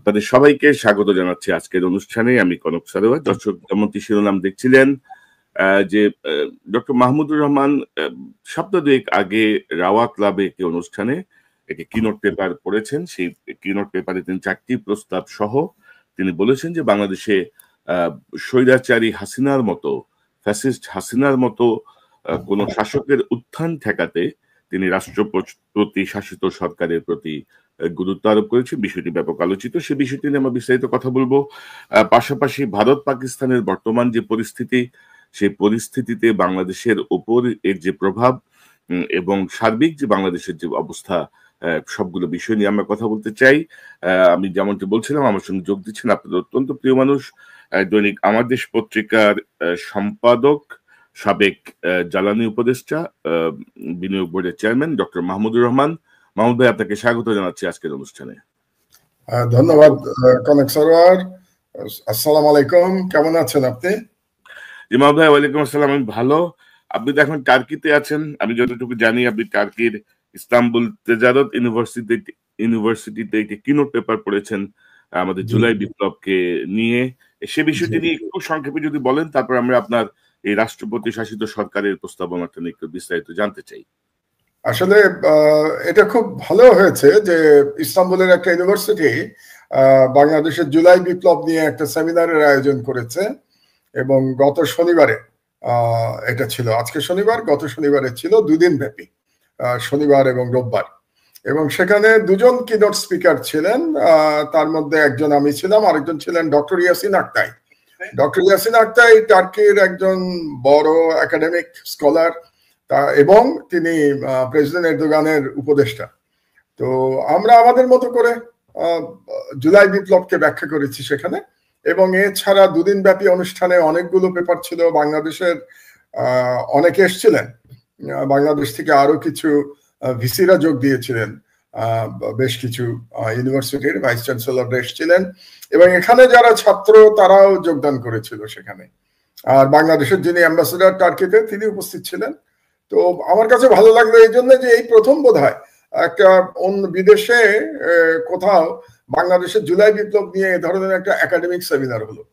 আপনাদের সবাইকে স্বাগত জানাচ্ছি আজকের অনুষ্ঠানে। আমি কনক সারোয়ার। দর্শক যেমনটি শিরোনাম দেখছিলেন যে ডক্টর মাহমুদুর রহমান সপ্তাহ দুয়েক আগে রাওয়া ক্লাবে একটি অনুষ্ঠানে একটি কিনোট পেপার পড়েছেন। সেই কিনোট পেপারে তিনি ৪টি প্রস্তাব সহ তিনি বলেছেন যে বাংলাদেশে স্বৈরাচারী হাসিনার মতো, ফ্যাসিস্ট হাসিনার মতো কোন শাসকের উত্থান ঠেকাতে তিনি রাষ্ট্রপতি শাসিত সরকারের প্রতি গুরুত্ব আরোপ করেছে। বিষয়টি ব্যাপক আলোচিত। সে বিষয়টি নিয়ে আমরা বিস্তারিত কথা বলবো। পাশাপাশি ভারত পাকিস্তানের বর্তমান যে পরিস্থিতি, সেই পরিস্থিতিতে বাংলাদেশের উপর এর যে প্রভাব এবং সার্বিক যে বাংলাদেশের যে অবস্থা, সবগুলো বিষয় নিয়ে আমরা কথা বলতে চাই। আমি যেমনটি বলছিলাম, আমার সঙ্গে যোগ দিচ্ছেন আপনাদের অত্যন্ত প্রিয় মানুষ, দৈনিক আমার দেশ পত্রিকার সম্পাদক, সাবেক জ্বালানি উপদেষ্টা, বিনিয়োগ বোর্ডের চেয়ারম্যান ডক্টর মাহমুদুর রহমান। মাহমুদ ভাই, আপনাকে স্বাগত জানাচ্ছি আজকের অনুষ্ঠানে। ধন্যবাদ কনক সরোয়ার। আসসালামু আলাইকুম, কেমন আছেন আপনি? জি মাহমুদ ভাই, ওয়ালাইকুম আসসালাম। আমি ভালো। আপনি তো এখন টার্কিতে আছেন, আমি যতটুকু জানি আপনি টার্কির ইস্তাম্বুল তেজারত ইউনিভার্সিটিতে একটি কিনোট পেপার পড়েছেন আমাদের জুলাই বিপ্লবকে নিয়ে। সে বিষয়টি নিয়ে একটু সংক্ষেপে যদি বলেন, তারপর আমরা আপনার এই রাষ্ট্রপতি শাসিত সরকারের প্রস্তাবনাটা নিয়ে একটু বিস্তারিত জানতে চাই। আসলে এটা খুব ভালো হয়েছে যে ইস্তাম্বুলের একটা ইউনিভার্সিটি বাংলাদেশের জুলাই বিপ্লব নিয়ে একটা সেমিনারের আয়োজন করেছে এবং গত শনিবারে এটা ছিল, আজকে শনিবার, গত শনিবারে ছিল 2 দিন ব্যাপী, শনিবার এবং রোববার। এবং সেখানে 2 জন কিনোট স্পিকার ছিলেন, তার মধ্যে একজন আমি ছিলাম, আরেকজন ছিলেন ডক্টর ইয়াসিন আক্তাই। ডক্টর ইয়াসিন আক্তাই টার্কির একজন বড় একাডেমিক স্কলার এবং তিনি প্রেসিডেন্ট এরদোগানের উপদেষ্টা। তো আমরা আমাদের মতো করে জুলাই বিপ্লবকে ব্যাখ্যা করেছি সেখানে। এবং এছাড়া 2 দিন ব্যাপী অনুষ্ঠানে অনেকগুলো পেপার ছিল। বাংলাদেশের অনেকে এসেছিলেন, বাংলাদেশ থেকে আরো কিছু ভিসিরা যোগ দিয়েছিলেন, বেশ কিছু ইউনিভার্সিটির ভাইস চ্যান্সেলররা এসেছিলেন এবং এখানে যারা ছাত্র তারাও যোগদান করেছিল সেখানে। আর বাংলাদেশের যিনি অ্যাম্বাসেডর টার্কিতে তিনি উপস্থিত ছিলেন। তো আমার কাছে ভালো লাগলো এই জন্য যে এই প্রথম বোধহয় একটা অন্য বিদেশে কোথাও বাংলাদেশের জুলাই বিপ্লব নিয়ে এ ধরনের একটা একাডেমিক সেমিনার হলো।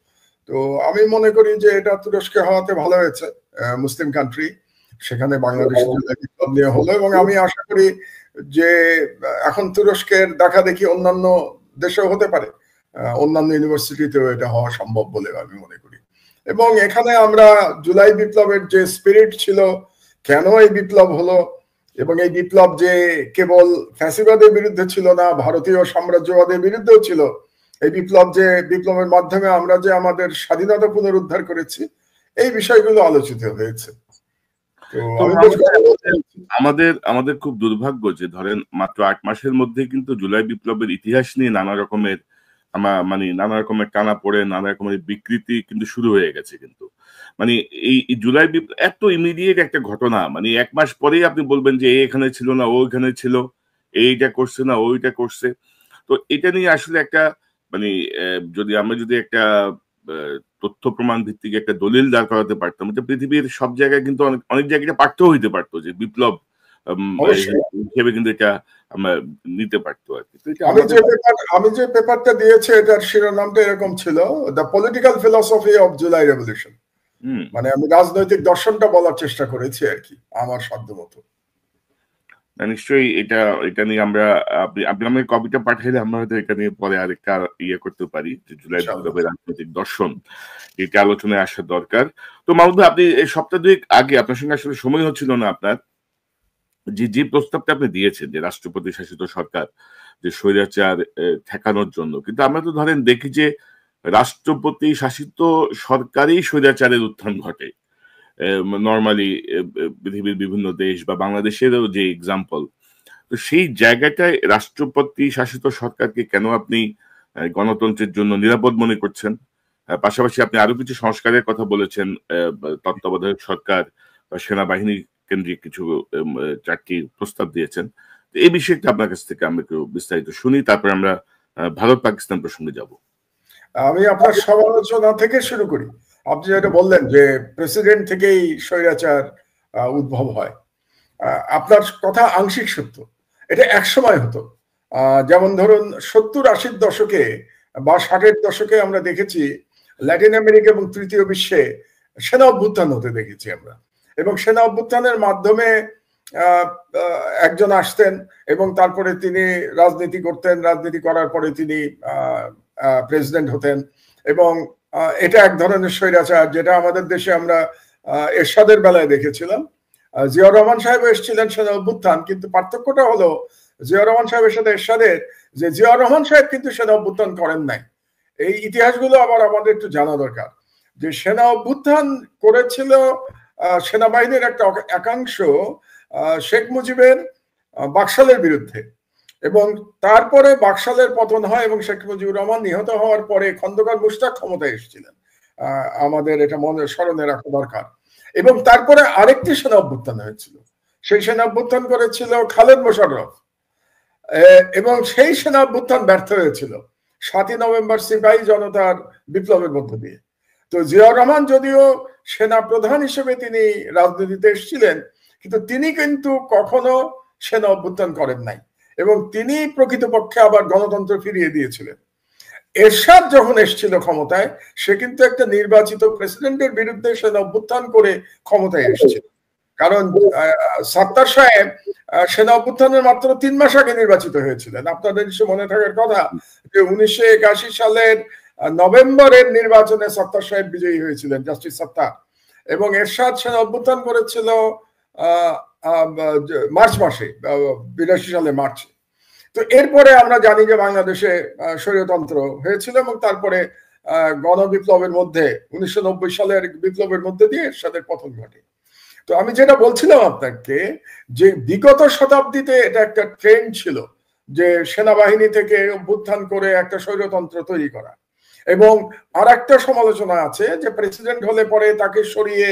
তো আমি মনে করি যে এটা তুরস্কে হওয়াতে ভালো হয়েছে, মুসলিম কান্ট্রি, সেখানে বাংলাদেশের জুলাই বিপ্লব নিয়ে হলো। এবং আমি আশা করি যে এখন তুরস্কের দেখা দেখি অন্যান্য দেশেও হতে পারে, অন্যান্য ইউনিভার্সিটিতেও এটা হওয়া সম্ভব বলে আমি মনে করি। এবং এখানে আমরা জুলাই বিপ্লবের যে স্পিরিট ছিল, কেন এই বিপ্লব হলো, এবং এই বিপ্লব যে কেবল ফ্যাসিবাদের বিরুদ্ধে ছিল না, ভারতীয় সাম্রাজ্যবাদের বিরুদ্ধেও ছিল, এই বিপ্লব যে বিপ্লবের মাধ্যমে আমরা যে আমাদের স্বাধীনতা পুনরুদ্ধার করেছি, এই বিষয়গুলো আলোচিত হয়েছে। আমাদের খুব দুর্ভাগ্য যে ধরেন মাত্র 8 মাসের মধ্যে কিন্তু জুলাই বিপ্লবের ইতিহাস নিয়ে নানা রকমের টানা পড়ে, নানা রকমের বিকৃতি কিন্তু শুরু হয়ে গেছে। কিন্তু মানে এই জুলাই বিপ্লব এত ইমিডিয়েট একটা ঘটনা, মানে 1 মাস পরেই আপনি বলবেন যে এখানে ছিল না, ও এখানে ছিল, এইটা করছে না, ওইটা করছে। তো এটা নিয়ে আসলে একটা মানে আমরা যদি একটা তথ্য প্রমাণ ভিত্তিক একটা দলিল দাঁড় করাতে পারতাম, এটা পৃথিবীর সব জায়গায় কিন্তু অনেক জায়গায় পারতেও হইতে পারতো যে বিপ্লব হিসেবে কিন্তু এটা আমরা নিতে পারতো আর কি। আমি যে পেপারটা দিয়েছি এটার শিরোনামটা এরকম ছিল, the political philosophy of July revolution. মানে আমি রাজনৈতিক দর্শনটা বলার চেষ্টা করেছি আর কি, আমার সাধ্য মতো। নিশ্চয়ই এটা নিয়ে আমরা আপনি আমাকে কপিটা পাঠাইলে আমরা হয়তো এটা নিয়ে পরে আরেকটা করতে পারি, যে জুলাই বিপ্লবের রাজনৈতিক দর্শন, এটা আলোচনায় আসা দরকার। তো মাহমুদ ভাই, আপনি এই সপ্তাহ দুয়েক আগে আপনার সঙ্গে আসলে সময় হচ্ছিল না আপনার, যে প্রস্তাবটা আপনি দিয়েছেন যে রাষ্ট্রপতি শাসিত সরকার, যে স্বৈরাচার ঠেকানোর জন্য, কিন্তু আমরা তো ধরেন দেখি যে রাষ্ট্রপতি শাসিত সরকারই স্বৈরাচারের উত্থান ঘটে নর্মালি পৃথিবীর বিভিন্ন দেশ বা বাংলাদেশেরও যে এক্সাম্পল। তো সেই জায়গাটায় রাষ্ট্রপতি শাসিত সরকারকে কেন আপনি গণতন্ত্রের জন্য নিরাপদ মনে করছেন? পাশাপাশি আপনি আরো কিছু সংস্কারের কথা বলেছেন, তত্ত্বাবধায়ক সরকার বা সেনাবাহিনী কেন্দ্রিক কিছু 4টি প্রস্তাব দিয়েছেন। তো এই বিষয়টা আপনার কাছ থেকে আমরা একটু বিস্তারিত শুনি, তারপর আমরা ভারত পাকিস্তান প্রসঙ্গে যাব। আমি আপনার সমালোচনা থেকে শুরু করি। আপনি যেটা বললেন যে প্রেসিডেন্ট থেকেই স্বৈরাচার উদ্ভব হয়, আপনার কথা আংশিক সত্য। এটা এক সময় হতো, যেমন ধরুন 70-80 দশকে বা 60-এর দশকে আমরা দেখেছি ল্যাটিন আমেরিকা এবং তৃতীয় বিশ্বে সেনা অভ্যুত্থান হতে দেখেছি আমরা, এবং সেনা অভ্যুত্থানের মাধ্যমে একজন আসতেন এবং তারপরে তিনি রাজনীতি করতেন, রাজনীতি করার পরে তিনি প্রেসিডেন্ট হতেন, এবং এটা এক ধরনের স্বৈরাচার, যেটা আমাদের দেশে আমরা এরশাদের বেলায় দেখেছিলাম। জিয়াউর রহমান সাহেব এসেছিলেন সেনা অভ্যুত্থান, কিন্তু পার্থক্যটা হলো জিয়াউর রহমান সাহেবের সাথে এরশাদের যে জিয়াউর রহমান সাহেব কিন্তু সেনা অভ্যুত্থান করেন নাই। এই ইতিহাসগুলো আবার আমাদের একটু জানা দরকার, যে সেনা অভ্যুত্থান করেছিল সেনাবাহিনীর একটা একাংশ শেখ মুজিবের বাকশালের বিরুদ্ধে, এবং তারপরে বাকশালের পতন হয় এবং শেখ মুজিবুর রহমান নিহত হওয়ার পরে খন্দকার মুশতাক ক্ষমতায় এসেছিলেন, আমাদের এটা মনে স্মরণে রাখা দরকার। এবং তারপরে আরেকটি সেনা অভ্যুত্থান হয়েছিল, সেই সেনা অভ্যুত্থান করেছিল খালেদ মোশাররফ, এবং সেই সেনা অভ্যুত্থান ব্যর্থ হয়েছিল 7ই নভেম্বর সিপাহী জনতার বিপ্লবের মধ্য দিয়ে। তো জিয়াউর রহমান যদিও সেনা প্রধান হিসেবে তিনি রাজনীতিতে এসেছিলেন, কিন্তু তিনি কিন্তু কখনো সেনা অভ্যুত্থান করেন নাই, এবং তিনি প্রকৃতপক্ষে আবার গণতন্ত্র ফিরিয়ে দিয়েছিলেন। এরশাদ যখন এসেছিল ক্ষমতায়, সে কিন্তু একটা নির্বাচিত প্রেসিডেন্টের বিরুদ্ধে সেনা অভ্যুত্থান করে ক্ষমতায় এসেছিল, কারণ সাত্তার সাহেব সেনা অভ্যুত্থানের মাত্র 3 মাস আগে নির্বাচিত হয়েছিলেন। আপনাদের নিশ্চয় মনে থাকার কথা যে 1981 সালের নভেম্বরের নির্বাচনে সাত্তার সাহেব বিজয়ী হয়েছিলেন, জাস্টিস সাত্তার, এবং এরশাদ সেনা অভ্যুত্থান করেছিল মার্চ মাসে, 82 সালে মার্চে। তো এরপরে আমরা জানি যে বাংলাদেশে স্বৈরতন্ত্র হয়েছিল, এবং তারপরে গণবিপ্লবের মধ্যে 1990 সালের বিপ্লবের মধ্যে দিয়ে এরশাদের পতন ঘটে। তো আমি যেটা বলছিলাম আপনাকে, যে বিগত শতাব্দীতে এটা একটা ট্রেন্ড ছিল যে সেনাবাহিনী থেকে অভ্যুত্থান করে একটা স্বৈরতন্ত্র তৈরি করা, এবং আর একটা সমালোচনা আছে যে প্রেসিডেন্ট হলে পরে তাকে সরিয়ে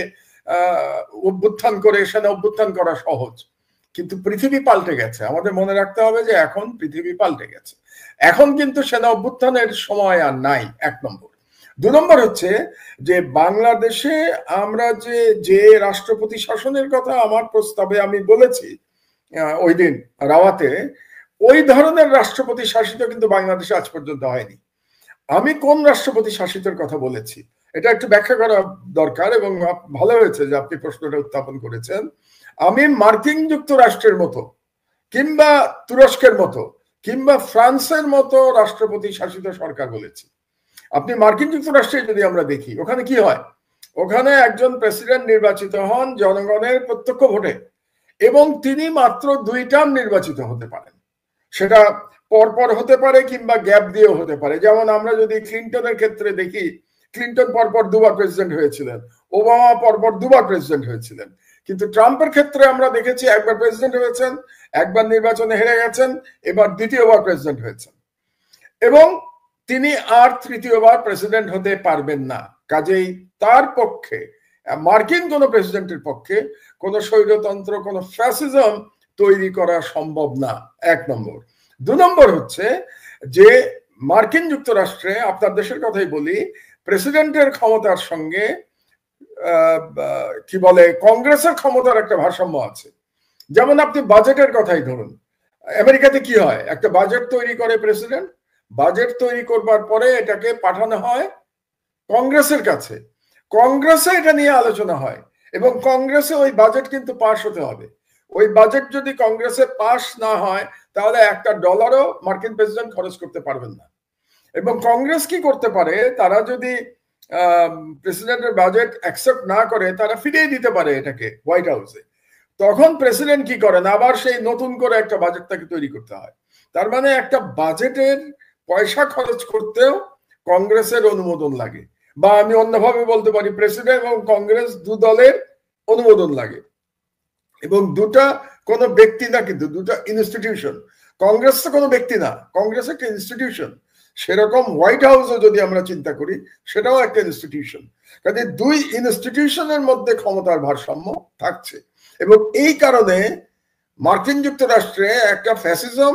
অভ্যুত্থান করে সেনা অভ্যুত্থান করা সহজ। কিন্তু পৃথিবী পাল্টে গেছে, আমাদের মনে রাখতে হবে যে এখন পৃথিবী পাল্টে গেছে, এখন কিন্তু সেনা অভ্যুত্থানের সময় আর নাই, 1 নম্বর। 2 নম্বর হচ্ছে যে বাংলাদেশে আমরা যে রাষ্ট্রপতি শাসনের কথা আমার প্রস্তাবে আমি বলেছি ওই দিন রাওয়াতে, ওই ধরনের রাষ্ট্রপতি শাসিত কিন্তু বাংলাদেশে আজ পর্যন্ত হয়নি। আমি কোন রাষ্ট্রপতি শাসিতের কথা বলেছি এটা একটু ব্যাখ্যা করা দরকার, এবং ভালো হয়েছে যে আপনি প্রশ্নটা উত্থাপন করেছেন। আমি মার্কিন যুক্তরাষ্ট্রের মতো, কিংবা তুরস্কের মতো, কিংবা ফ্রান্সের মতো রাষ্ট্রপতি শাসিত সরকার বলেছি। আপনি মার্কিন যুক্তরাষ্ট্রে যদি আমরা দেখি, ওখানে কি হয়, ওখানে একজন প্রেসিডেন্ট নির্বাচিত হন জনগণের প্রত্যক্ষ ভোটে, এবং তিনি মাত্র 2 টার্ম নির্বাচিত হতে পারেন। সেটা পরপর হতে পারে কিংবা গ্যাপ দিয়েও হতে পারে। যেমন আমরা যদি ক্লিন্টনের ক্ষেত্রে দেখি, ক্লিন্টন পরপর 2 বার প্রেসিডেন্ট হয়েছিলেন, ওবামা পরপর 2 বার প্রেসিডেন্ট হয়েছিলেন। কিন্তু ট্রাম্পের ক্ষেত্রে আমরা দেখেছি 1 বার প্রেসিডেন্ট হয়েছেন, 1 বার নির্বাচনে হেরে গেছেন, এবার 2য় বার প্রেসিডেন্ট হয়েছেন, এবং তিনি আর 3য় বার প্রেসিডেন্ট হতে পারবেন না। কাজেই তার পক্ষে, মার্কিন কোন প্রেসিডেন্টের পক্ষে কোন স্বৈরতন্ত্র, কোন ফ্যাসিজম তৈরি করা সম্ভব না, 1 নম্বর। 2 নম্বর হচ্ছে যে মার্কিন যুক্তরাষ্ট্রে, আপনার দেশের কথাই বলি, প্রেসিডেন্টের ক্ষমতার সঙ্গে কি বলে কংগ্রেসের ক্ষমতার একটা ভারসাম্য আছে। যেমন আপনি বাজেটের কথাই ধরুন, আমেরিকাতে কি হয়, একটা বাজেট তৈরি করে প্রেসিডেন্ট, বাজেট তৈরি করবার পরে এটাকে পাঠানো হয় কংগ্রেসের কাছে, কংগ্রেসে এটা নিয়ে আলোচনা হয়, এবং কংগ্রেসে ওই বাজেট কিন্তু পাস হতে হবে। ওই বাজেট যদি কংগ্রেসে পাস না হয়, তাহলে $1 মার্কিন প্রেসিডেন্ট খরচ করতে পারবেন না। এবং কংগ্রেস কি করতে পারে, তারা যদি প্রেসিডেন্টের বাজেট অ্যাকসেপ্ট না করে, তারা ফিরিয়ে দিতে পারে এটাকে হোয়াইট হাউসে। তখন প্রেসিডেন্ট কি করেন, আবার সেই নতুন করে একটা বাজেট তাকে তৈরি করতে হয়। তার মানে একটা বাজেটের পয়সা খরচ করতেও কংগ্রেসের অনুমোদন লাগে, বা আমি অন্যভাবে বলতে পারি প্রেসিডেন্ট এবং কংগ্রেস 2 দলের অনুমোদন লাগে, এবং দুটা কোনো ব্যক্তি না, কিন্তু দুটা ইনস্টিটিউশন। কংগ্রেস তো কোনো ব্যক্তি না, কংগ্রেস একটা ইনস্টিটিউশন। সেরকম হোয়াইট হাউসও যদি আমরা চিন্তা করি, সেটাও একটা ইনস্টিটিউশন। কাজে 2 ইনস্টিটিউশনের মধ্যে ক্ষমতার ভারসাম্য থাকছে, এবং এই কারণে মার্কিন যুক্তরাষ্ট্রে একটা ফ্যাসিজম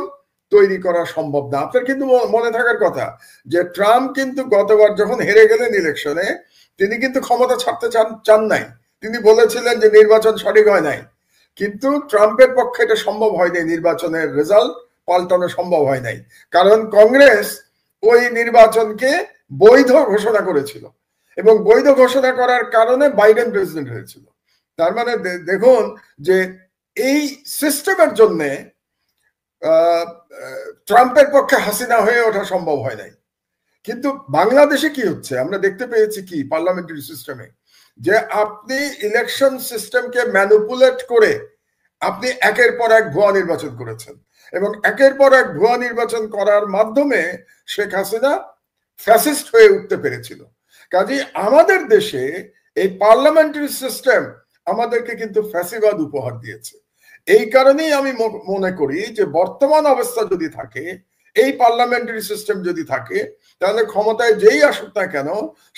তৈরি করা সম্ভব না। আপনার কিন্তু মনে থাকার কথা যে ট্রাম্প কিন্তু গতবার যখন হেরে গেলেন ইলেকশনে, তিনি কিন্তু ক্ষমতা ছাড়তে চান নাই। তিনি বলেছিলেন যে নির্বাচন সঠিক হয় নাই, কিন্তু ট্রাম্পের পক্ষে এটা সম্ভব হয়নি, নির্বাচনের রেজাল্ট পাল্টানো সম্ভব হয় নাই, কারণ কংগ্রেস ওই নির্বাচনকে বৈধ ঘোষণা করেছিল এবং বৈধ ঘোষণা করার কারণে বাইডেন প্রেসিডেন্ট হয়েছিল। তার মানে দেখুন যে এই সিস্টেমের জন্য ট্রাম্পের পক্ষে হাসিনা হয়ে ওঠা সম্ভব হয় নাই। কিন্তু বাংলাদেশে কি হচ্ছে আমরা দেখতে পেয়েছি কি পার্লামেন্টারি সিস্টেমে, যে আপনি ইলেকশন সিস্টেমকে ম্যানিপুলেট করে আপনি একের পর এক ভুয়া নির্বাচন করেছেন এবং একের পর এক ভুয়া নির্বাচন করার মাধ্যমে শেখ হাসিনা ফ্যাসিস্ট হয়ে উঠতে পেরেছিল। কাজেই আমাদের দেশে এই পার্লামেন্টারি সিস্টেম আমাদেরকে কিন্তু ফ্যাসিবাদ উপহার দিয়েছে। এই কারণেই আমি মনে করি যে বর্তমান অবস্থা যদি থাকে, এই পার্লামেন্টারি সিস্টেম যদি থাকে, তাহলে ক্ষমতায় যেই আসুক না কেন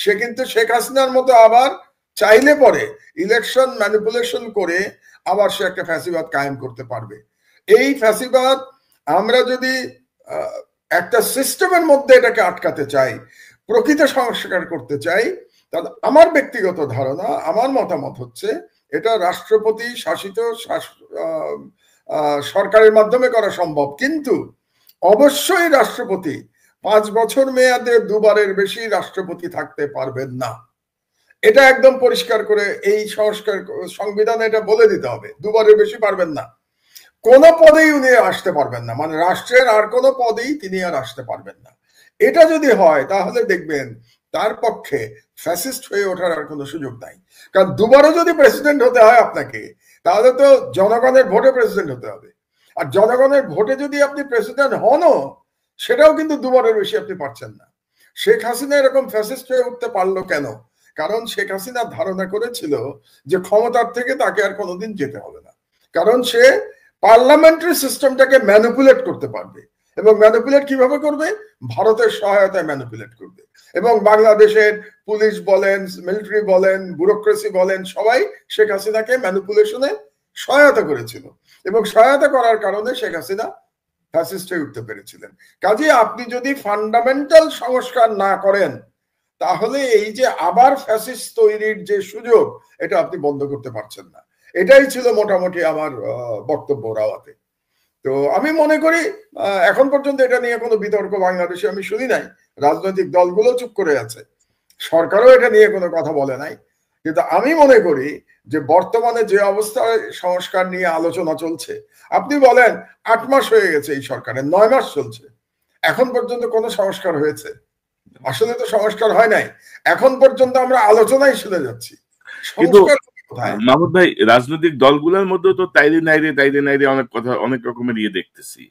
সে কিন্তু শেখ হাসিনার মতো আবার চাইলে পরে ইলেকশন ম্যানিপুলেশন করে আবার সে একটা ফ্যাসিবাদ কায়েম করতে পারবে। এই ফ্যাসিবাদ আমরা যদি একটা সিস্টেমের মধ্যে এটাকে আটকাতে চাই, প্রকৃত সংস্কার করতে চাই, তাহলে আমার ব্যক্তিগত ধারণা, আমার মতামত হচ্ছে এটা রাষ্ট্রপতি শাসিত সরকারের মাধ্যমে করা সম্ভব। কিন্তু অবশ্যই রাষ্ট্রপতি 5 বছর মেয়াদে দুবারের বেশি রাষ্ট্রপতি থাকতে পারবেন না। এটা একদম পরিষ্কার করে এই সংবিধানে এটা বলে দিতে হবে, দুবারের বেশি পারবেন না। কোন পদেই উনি আসতে পারবেন না, মানে রাষ্ট্রের আর কোন পদেই তিনি আর আসতে পারবেন না। এটা যদি হয় তাহলে দেখবেন তার পক্ষে ফ্যাসিস্ট হয়ে ওঠার আর কোনো সুযোগ নাই। কারণ দুবারও যদি প্রেসিডেন্ট হতে হয় আপনাকে, তাহলে তো জনগণের ভোটে প্রেসিডেন্ট হতে হবে। আর জনগণের ভোটে যদি আপনি প্রেসিডেন্ট হনও, সেটাও কিন্তু দুবারের বেশি আপনি পারছেন না। শেখ হাসিনা এরকম ফ্যাসিস্ট হয়ে উঠতে পারলো কেন? কারণ শেখ হাসিনা ধারণা করেছিল যে ক্ষমতার থেকে তাকে আর কোনোদিন যেতে হবে না, কারণ সে পার্লামেন্টারি সিস্টেমটাকে ম্যানিপুলেট করতে পারবে। এবং ম্যানিপুলেট কিভাবে করবে? ভারতের সহায়তায় ম্যানিপুলেট করবে। এবং বাংলাদেশের পুলিশ বলেন, মিলিটারি বলেন, ব্যুরোক্রেসি বলেন, সবাই শেখ হাসিনাকে ম্যানিপুলেশনে সহায়তা করেছিল এবং সহায়তা করার কারণে শেখ হাসিনা ফ্যাসিস্ট হয়ে উঠতে পেরেছিলেন। কাজে আপনি যদি ফান্ডামেন্টাল সংস্কার না করেন, তাহলে এই যে আবার ফ্যাসিস্ট তৈরির যে সুযোগ, এটা আপনি বন্ধ করতে পারছেন না। এটাই ছিল মোটামুটি আমার বক্তব্য রাওয়াতে। তো আমি মনে করি এখন পর্যন্ত এটা নিয়ে কোনো বিতর্ক বাংলাদেশে আমি শুনি নাই। রাজনৈতিক দলগুলো চুপ করে আছে, সরকারও এটা নিয়ে কোনো কথা বলে নাই। কিন্তু আমি মনে করি যে বর্তমানে যে অবস্থায় সংস্কার নিয়ে আলোচনা চলছে, আপনি বলেন 8 মাস হয়ে গেছে এই সরকারের, 9 মাস চলছে, এখন পর্যন্ত কোনো সংস্কার হয়েছে? আসলে তো সংস্কার হয় নাই। এখন পর্যন্ত আমরা আলোচনায় শুনে যাচ্ছি, সংস্কার কোথায়? মাহমুদ ভাই, রাজনৈতিক দলগুলোর মধ্যে তো তাইরে নাইরে অনেক কথা, অনেক রকমের দেখতেছি।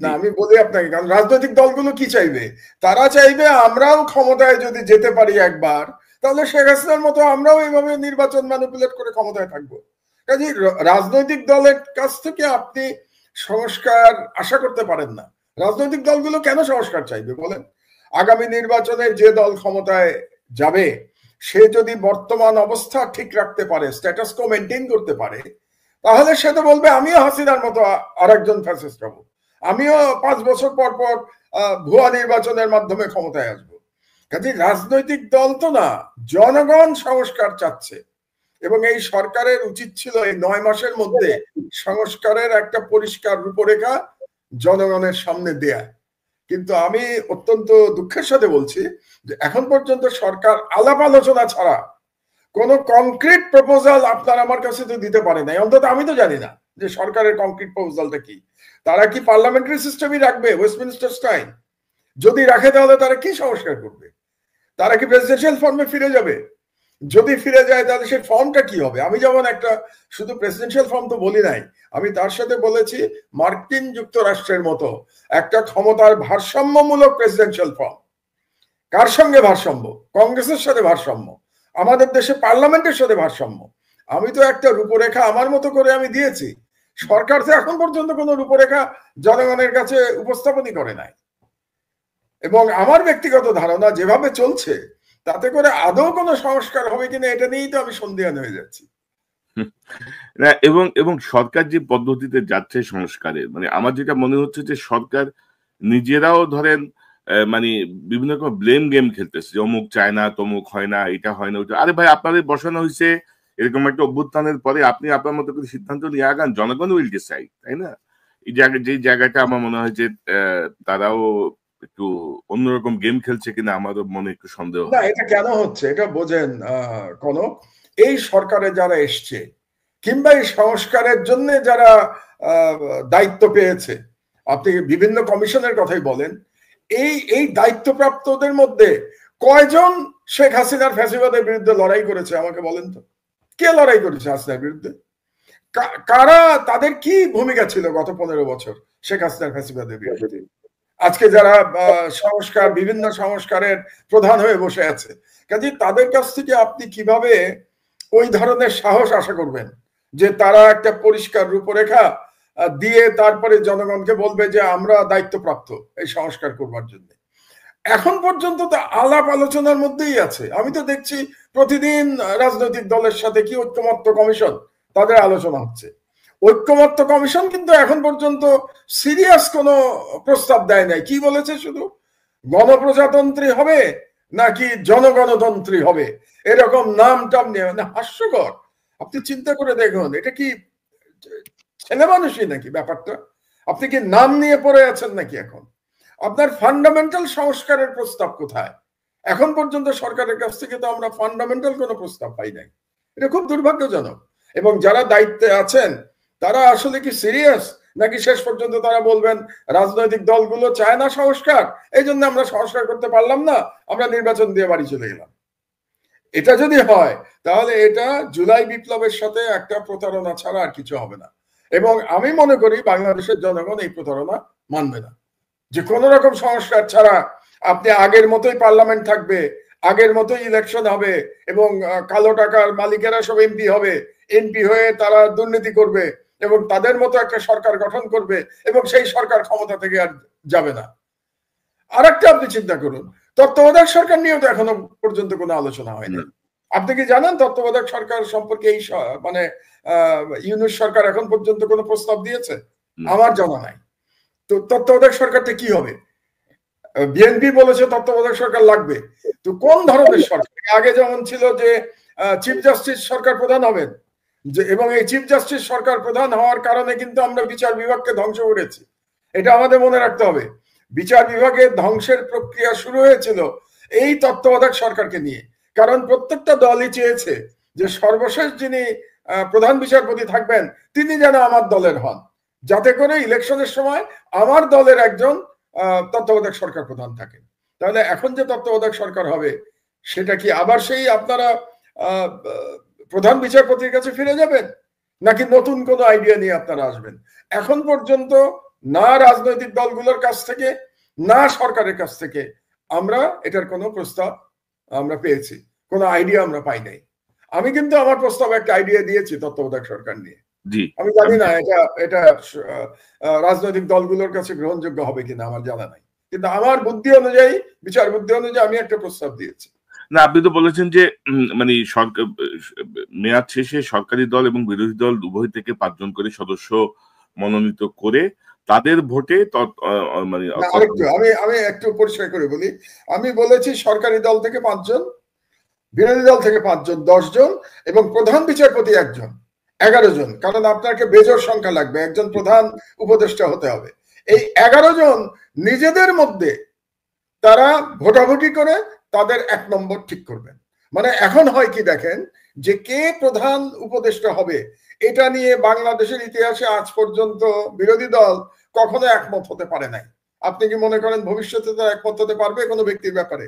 না, আমি বলি আপনাকে, কারণ রাজনৈতিক দলগুলো কি চাইবে? তারা চাইবে আমরাও ক্ষমতায় যদি যেতে পারি একবার, তাহলে শেখ হাসিনার মতো আমরাও এইভাবে নির্বাচন ম্যানিপুলেট করে ক্ষমতায় থাকবো। কাজে রাজনৈতিক দলের কাছ থেকে আপনি সংস্কার আশা করতে পারেন না। রাজনৈতিক দলগুলো কেন সংস্কার চাইবে বলেন? আগামী নির্বাচনে যে দল ক্ষমতায় যাবে, সে যদি বর্তমান অবস্থা ঠিক রাখতে পারে, স্ট্যাটাস কো মেনটেন করতে পারে, তাহলে সে তো বলবে আমিও হাসিনার মতো আরেকজন ফ্যাসিস্ট হব, আমিও 5 বছর পর পর ভুয়া নির্বাচনের মাধ্যমে ক্ষমতায় আসবো। কাজে রাজনৈতিক দল তো না, জনগণ সংস্কার চাচ্ছে এবং এই সরকারের উচিত ছিল এই 9 মাসের মধ্যে সংস্কারের একটা পরিষ্কার রূপরেখা জনগণের সামনে দেয়া। কিন্তু আমি অত্যন্ত দুঃখের সাথে বলছি যে এখন পর্যন্ত সরকার আলাপ আলোচনা ছাড়া কোনো কংক্রিট প্রপোজাল আপনার আমার কাছে তো দিতে পারে নাই। অন্তত আমি তো জানি না যে সরকারের কংক্রিট প্রপোজালটা কি। তারা কি পার্লামেন্টারি সিস্টেমই রাখবে, ওয়েস্টমিনিস্টার স্টাইল? যদি রাখে তাহলে তারা কি সংস্কার করবে? তারা কি প্রেসিডেন্সিয়াল ফর্মে ফিরে যাবে? যদি ফিরে যায় তাহলে সেই ফর্মটা কি হবে? আমি যেমন একটা শুধু প্রেসিডেন্সিয়াল ফর্ম তো বলি নাই, আমি তার সাথে বলেছি মার্কিন যুক্তরাষ্ট্রের মতো একটা ক্ষমতার ভারসাম্যমূলক প্রেসিডেন্সিয়াল ফর্ম। কার সঙ্গে ভারসাম্য? কংগ্রেসের সাথে ভারসাম্য, আমাদের দেশে পার্লামেন্টের সাথে ভারসাম্য। আমি তো একটা রূপরেখা আমার মতো করে আমি দিয়েছি, সরকার তো এখন পর্যন্ত কোনো রূপরেখা জনগণের কাছে উপস্থাপনই করে নাই। এবং আমার ব্যক্তিগত ধারণা যেভাবে চলছে, তাতে করে আদৌ কোনো সংস্কার হবে কিনা এটা নিয়েই তো আমি সন্দিহান হয়ে যাচ্ছি। না, এবং এবং সরকার যে পদ্ধতিতে যাচ্ছে সংস্কারের, মানে আমার যেটা মনে হচ্ছে যে সরকার নিজেরাও ধরেন মানে বিভিন্ন রকম ব্লেম গেম খেলতেছে, অমুক চায় না, তমুক হয় না, এটা হয় না, ওটা। আরে ভাই, আপনাদের বসানো হয়েছে এরকম একটা অভ্যুত্থানের পরে, আপনি আপনার মতো করে সিদ্ধান্ত নিয়ে আগান, জনগণ উইল ডিসাইড, তাই না? এই যে জায়গাটা আমার মনে হয় যে তারাও একটু অন্যরকম গেম খেলছে কিনা আমারও মনে একটু সন্দেহ না, হয়। এটা কেন হচ্ছে এটা বোঝেন কনক। এই সরকারে যারা এসছে কিংবা এই সংস্কারের জন্য যারা দায়িত্ব পেয়েছে, আপনি বিভিন্ন কমিশনের কথাই বলেন, এই দায়িত্বপ্রাপ্তদের মধ্যে কয়জন শেখ হাসিনার ফ্যাসিবাদের বিরুদ্ধে লড়াই করেছে আমাকে বলেন তো? কে লড়াই করেছে হাসিনার বিরুদ্ধে? কারা, তাদের কি ভূমিকা ছিল গত 15 বছর শেখ হাসিনার ফ্যাসিবাদের বিরুদ্ধে? আজকে যারা বিভিন্ন সংস্কারের প্রধান হয়ে বসে আছে, কাজে তাদের কাছ থেকে আপনি কিভাবে ওই ধরনের সাহস আশা করবেন যে তারা একটা পরিষ্কার রূপরেখা দিয়ে তারপরে জনগণকে বলবে যে আমরা দায়িত্বপ্রাপ্ত এই সংস্কার করবার জন্য? এখন পর্যন্ত তো আলাপ আলোচনার মধ্যেই আছে। আমি তো দেখছি প্রতিদিন রাজনৈতিক দলের সাথে কি ঐক্যমত্য কমিশন, তাদের আলোচনা হচ্ছে। ঐক্যমত্য কমিশন কিন্তু এখন পর্যন্ত সিরিয়াস কোনো প্রস্তাব দেয় নাই। কি বলেছে? শুধু গণপ্রজাতন্ত্রী হবে নাকি জনগণতন্ত্রী হবে, এরকম নাম টাম নিয়ে, মানে হাস্যকর। আপনি চিন্তা করে দেখুন, এটা কি ছেলে মানুষই নাকি ব্যাপারটা? আপনি কি নাম নিয়ে পড়ে আছেন নাকি? এখন আপনার ফান্ডামেন্টাল সংস্কারের প্রস্তাব কোথায়? এখন পর্যন্ত সরকারের কাছ থেকে তো আমরা ফান্ডামেন্টাল কোনো প্রস্তাব পাই নাই। এটা খুব দুর্ভাগ্যজনক। এবং যারা দায়িত্বে আছেন তারা আসলে কি সিরিয়াস, নাকি শেষ পর্যন্ত তারা বলবেন রাজনৈতিক দলগুলো চায় না সংস্কার, এই জন্য আমরা সংস্কার করতে পারলাম না, আমরা নির্বাচন দিয়ে বাড়ি চলে গেলাম? এটা যদি হয় তাহলে এটা জুলাই বিপ্লবের সাথে একটা প্রতারণা ছাড়া আর কিছু হবে না। এবং আমি মনে করি বাংলাদেশের জনগণ এই প্রতারণা মানবে না, যে কোন রকম সংস্কার ছাড়া আপনি আগের মতোই পার্লামেন্ট থাকবে, আগের মতোই ইলেকশন হবে এবং কালো টাকার মালিকেরা সব এমপি হবে, এমপি হয়ে তারা দুর্নীতি করবে এবং তাদের মতো একটা সরকার গঠন করবে এবং সেই সরকার ক্ষমতা থেকে আর যাবে না। আর একটা আপনি চিন্তা করুন, তত্ত্বাবধায়ক সরকার নিয়েও তো এখনো পর্যন্ত কোনো আলোচনা হয়নি। আপনি কি জানেন তত্ত্বাবধায়ক সরকার সম্পর্কে এই মানে ইউনূস সরকার এখন পর্যন্ত কোনো প্রস্তাব দিয়েছে? আমার জানা নাই। তো তত্ত্বাবধায়ক সরকারটা কি হবে? বিএনপি বলেছে তত্ত্বাবধায়ক সরকার লাগবে, তো কোন ধরনের সরকার? আগে যেমন ছিল যে চিফ জাস্টিস সরকার প্রধান হবেন, যে এবং এই চিফ জাস্টিস সরকার প্রধান হওয়ার কারণে কিন্তু আমরা বিচার বিভাগকে ধ্বংস করেছি। এটা আমাদের মনে রাখতে হবে। বিচার বিভাগের ধ্বংসের প্রক্রিয়া শুরু হয়েছিল এই তত্ত্বাবধায়ক সরকারকে নিয়ে, কারণ প্রত্যেকটা দলই চেয়েছে যে সর্বশেষ যিনি প্রধান বিচারপতি থাকবেন তিনি যেন আমার দলের হন, যাতে করে ইলেকশনের সময় আমার দলের একজন তত্ত্বাবধায়ক সরকার প্রধান থাকেন। তাহলে এখন যে তত্ত্বাবধায়ক সরকার হবে সেটা কি আবার সেই আপনারা প্রধান বিচারপতির কাছে ফিরে যাবেন, নাকি নতুন কোনো আইডিয়া নিয়ে আপনারা আসবেন? এখন পর্যন্ত না রাজনৈতিক দলগুলোর কাছ থেকে না সরকারের কাছ থেকে আমরা এটার কোনো প্রস্তাব আমরা পেয়েছি, কোনো আইডিয়া আমরা পাই নাই। আমি কিন্তু আমার প্রস্তাবে একটা আইডিয়া দিয়েছি তত্ত্বাবধায়ক সরকার নিয়ে। আমি জানি না এটা রাজনৈতিক দলগুলোর কাছে গ্রহণযোগ্য হবে কিনা, আমার জানা নাই, কিন্তু আমার বুদ্ধি অনুযায়ী, বিচার বুদ্ধি অনুযায়ী আমি একটা প্রস্তাব দিয়েছি। না, আপনি তো বলেছেন যে মানে সরকার মেয়াদ শেষে সরকারি দল এবং বিরোধী দল উভয় থেকে 5 জন করে সদস্য মনোনীত করে তাদের ভোটে মানে আমি একটু পরিষ্কার করে বলি। আমি বলেছি সরকারি দল থেকে 5 জন, বিরোধী দল থেকে 5 জন, 10 জন এবং প্রধান বিচারপতি 1 জন, 11 জন। কারণ আপনাকে বেজোড় সংখ্যা লাগবে, একজন প্রধান উপদেষ্টা হতে হবে। এই 11 জন নিজেদের মধ্যে তারা ভোটাভুটি করে তাদের 1 নম্বর ঠিক করবেন। মানে এখন হয় কি দেখেন, যে কে প্রধান উপদেষ্টা হবে এটা নিয়ে বাংলাদেশের ইতিহাসে আজ পর্যন্ত বিরোধী দল কখনো একমত হতে পারে নাই। আপনি কি মনে করেন ভবিষ্যতে তারা একমত হতে পারবে কোনো ব্যক্তির ব্যাপারে?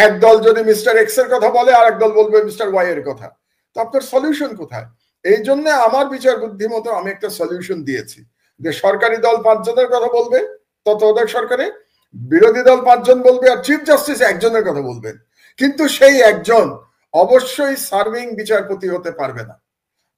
এক দল যদি মিস্টার এক্স এর কথা বলে আর এক দল বলবে মিস্টার ওয়াই এর কথা, তো আপনার সলিউশন কোথায়? এই জন্য আমার বিচার বুদ্ধি মতো আমি একটা সলিউশন দিয়েছি যে সরকারি দল 5 জনের কথা বলবে তত্ত্বাবধায়ক সরকারে, বিরোধী দল 5 জন বলবে আর চিফ জাস্টিস 1 জনের কথা বলবেন, কিন্তু সেই একজন অবশ্যই সার্ভিং বিচারপতি হতে পারবে না।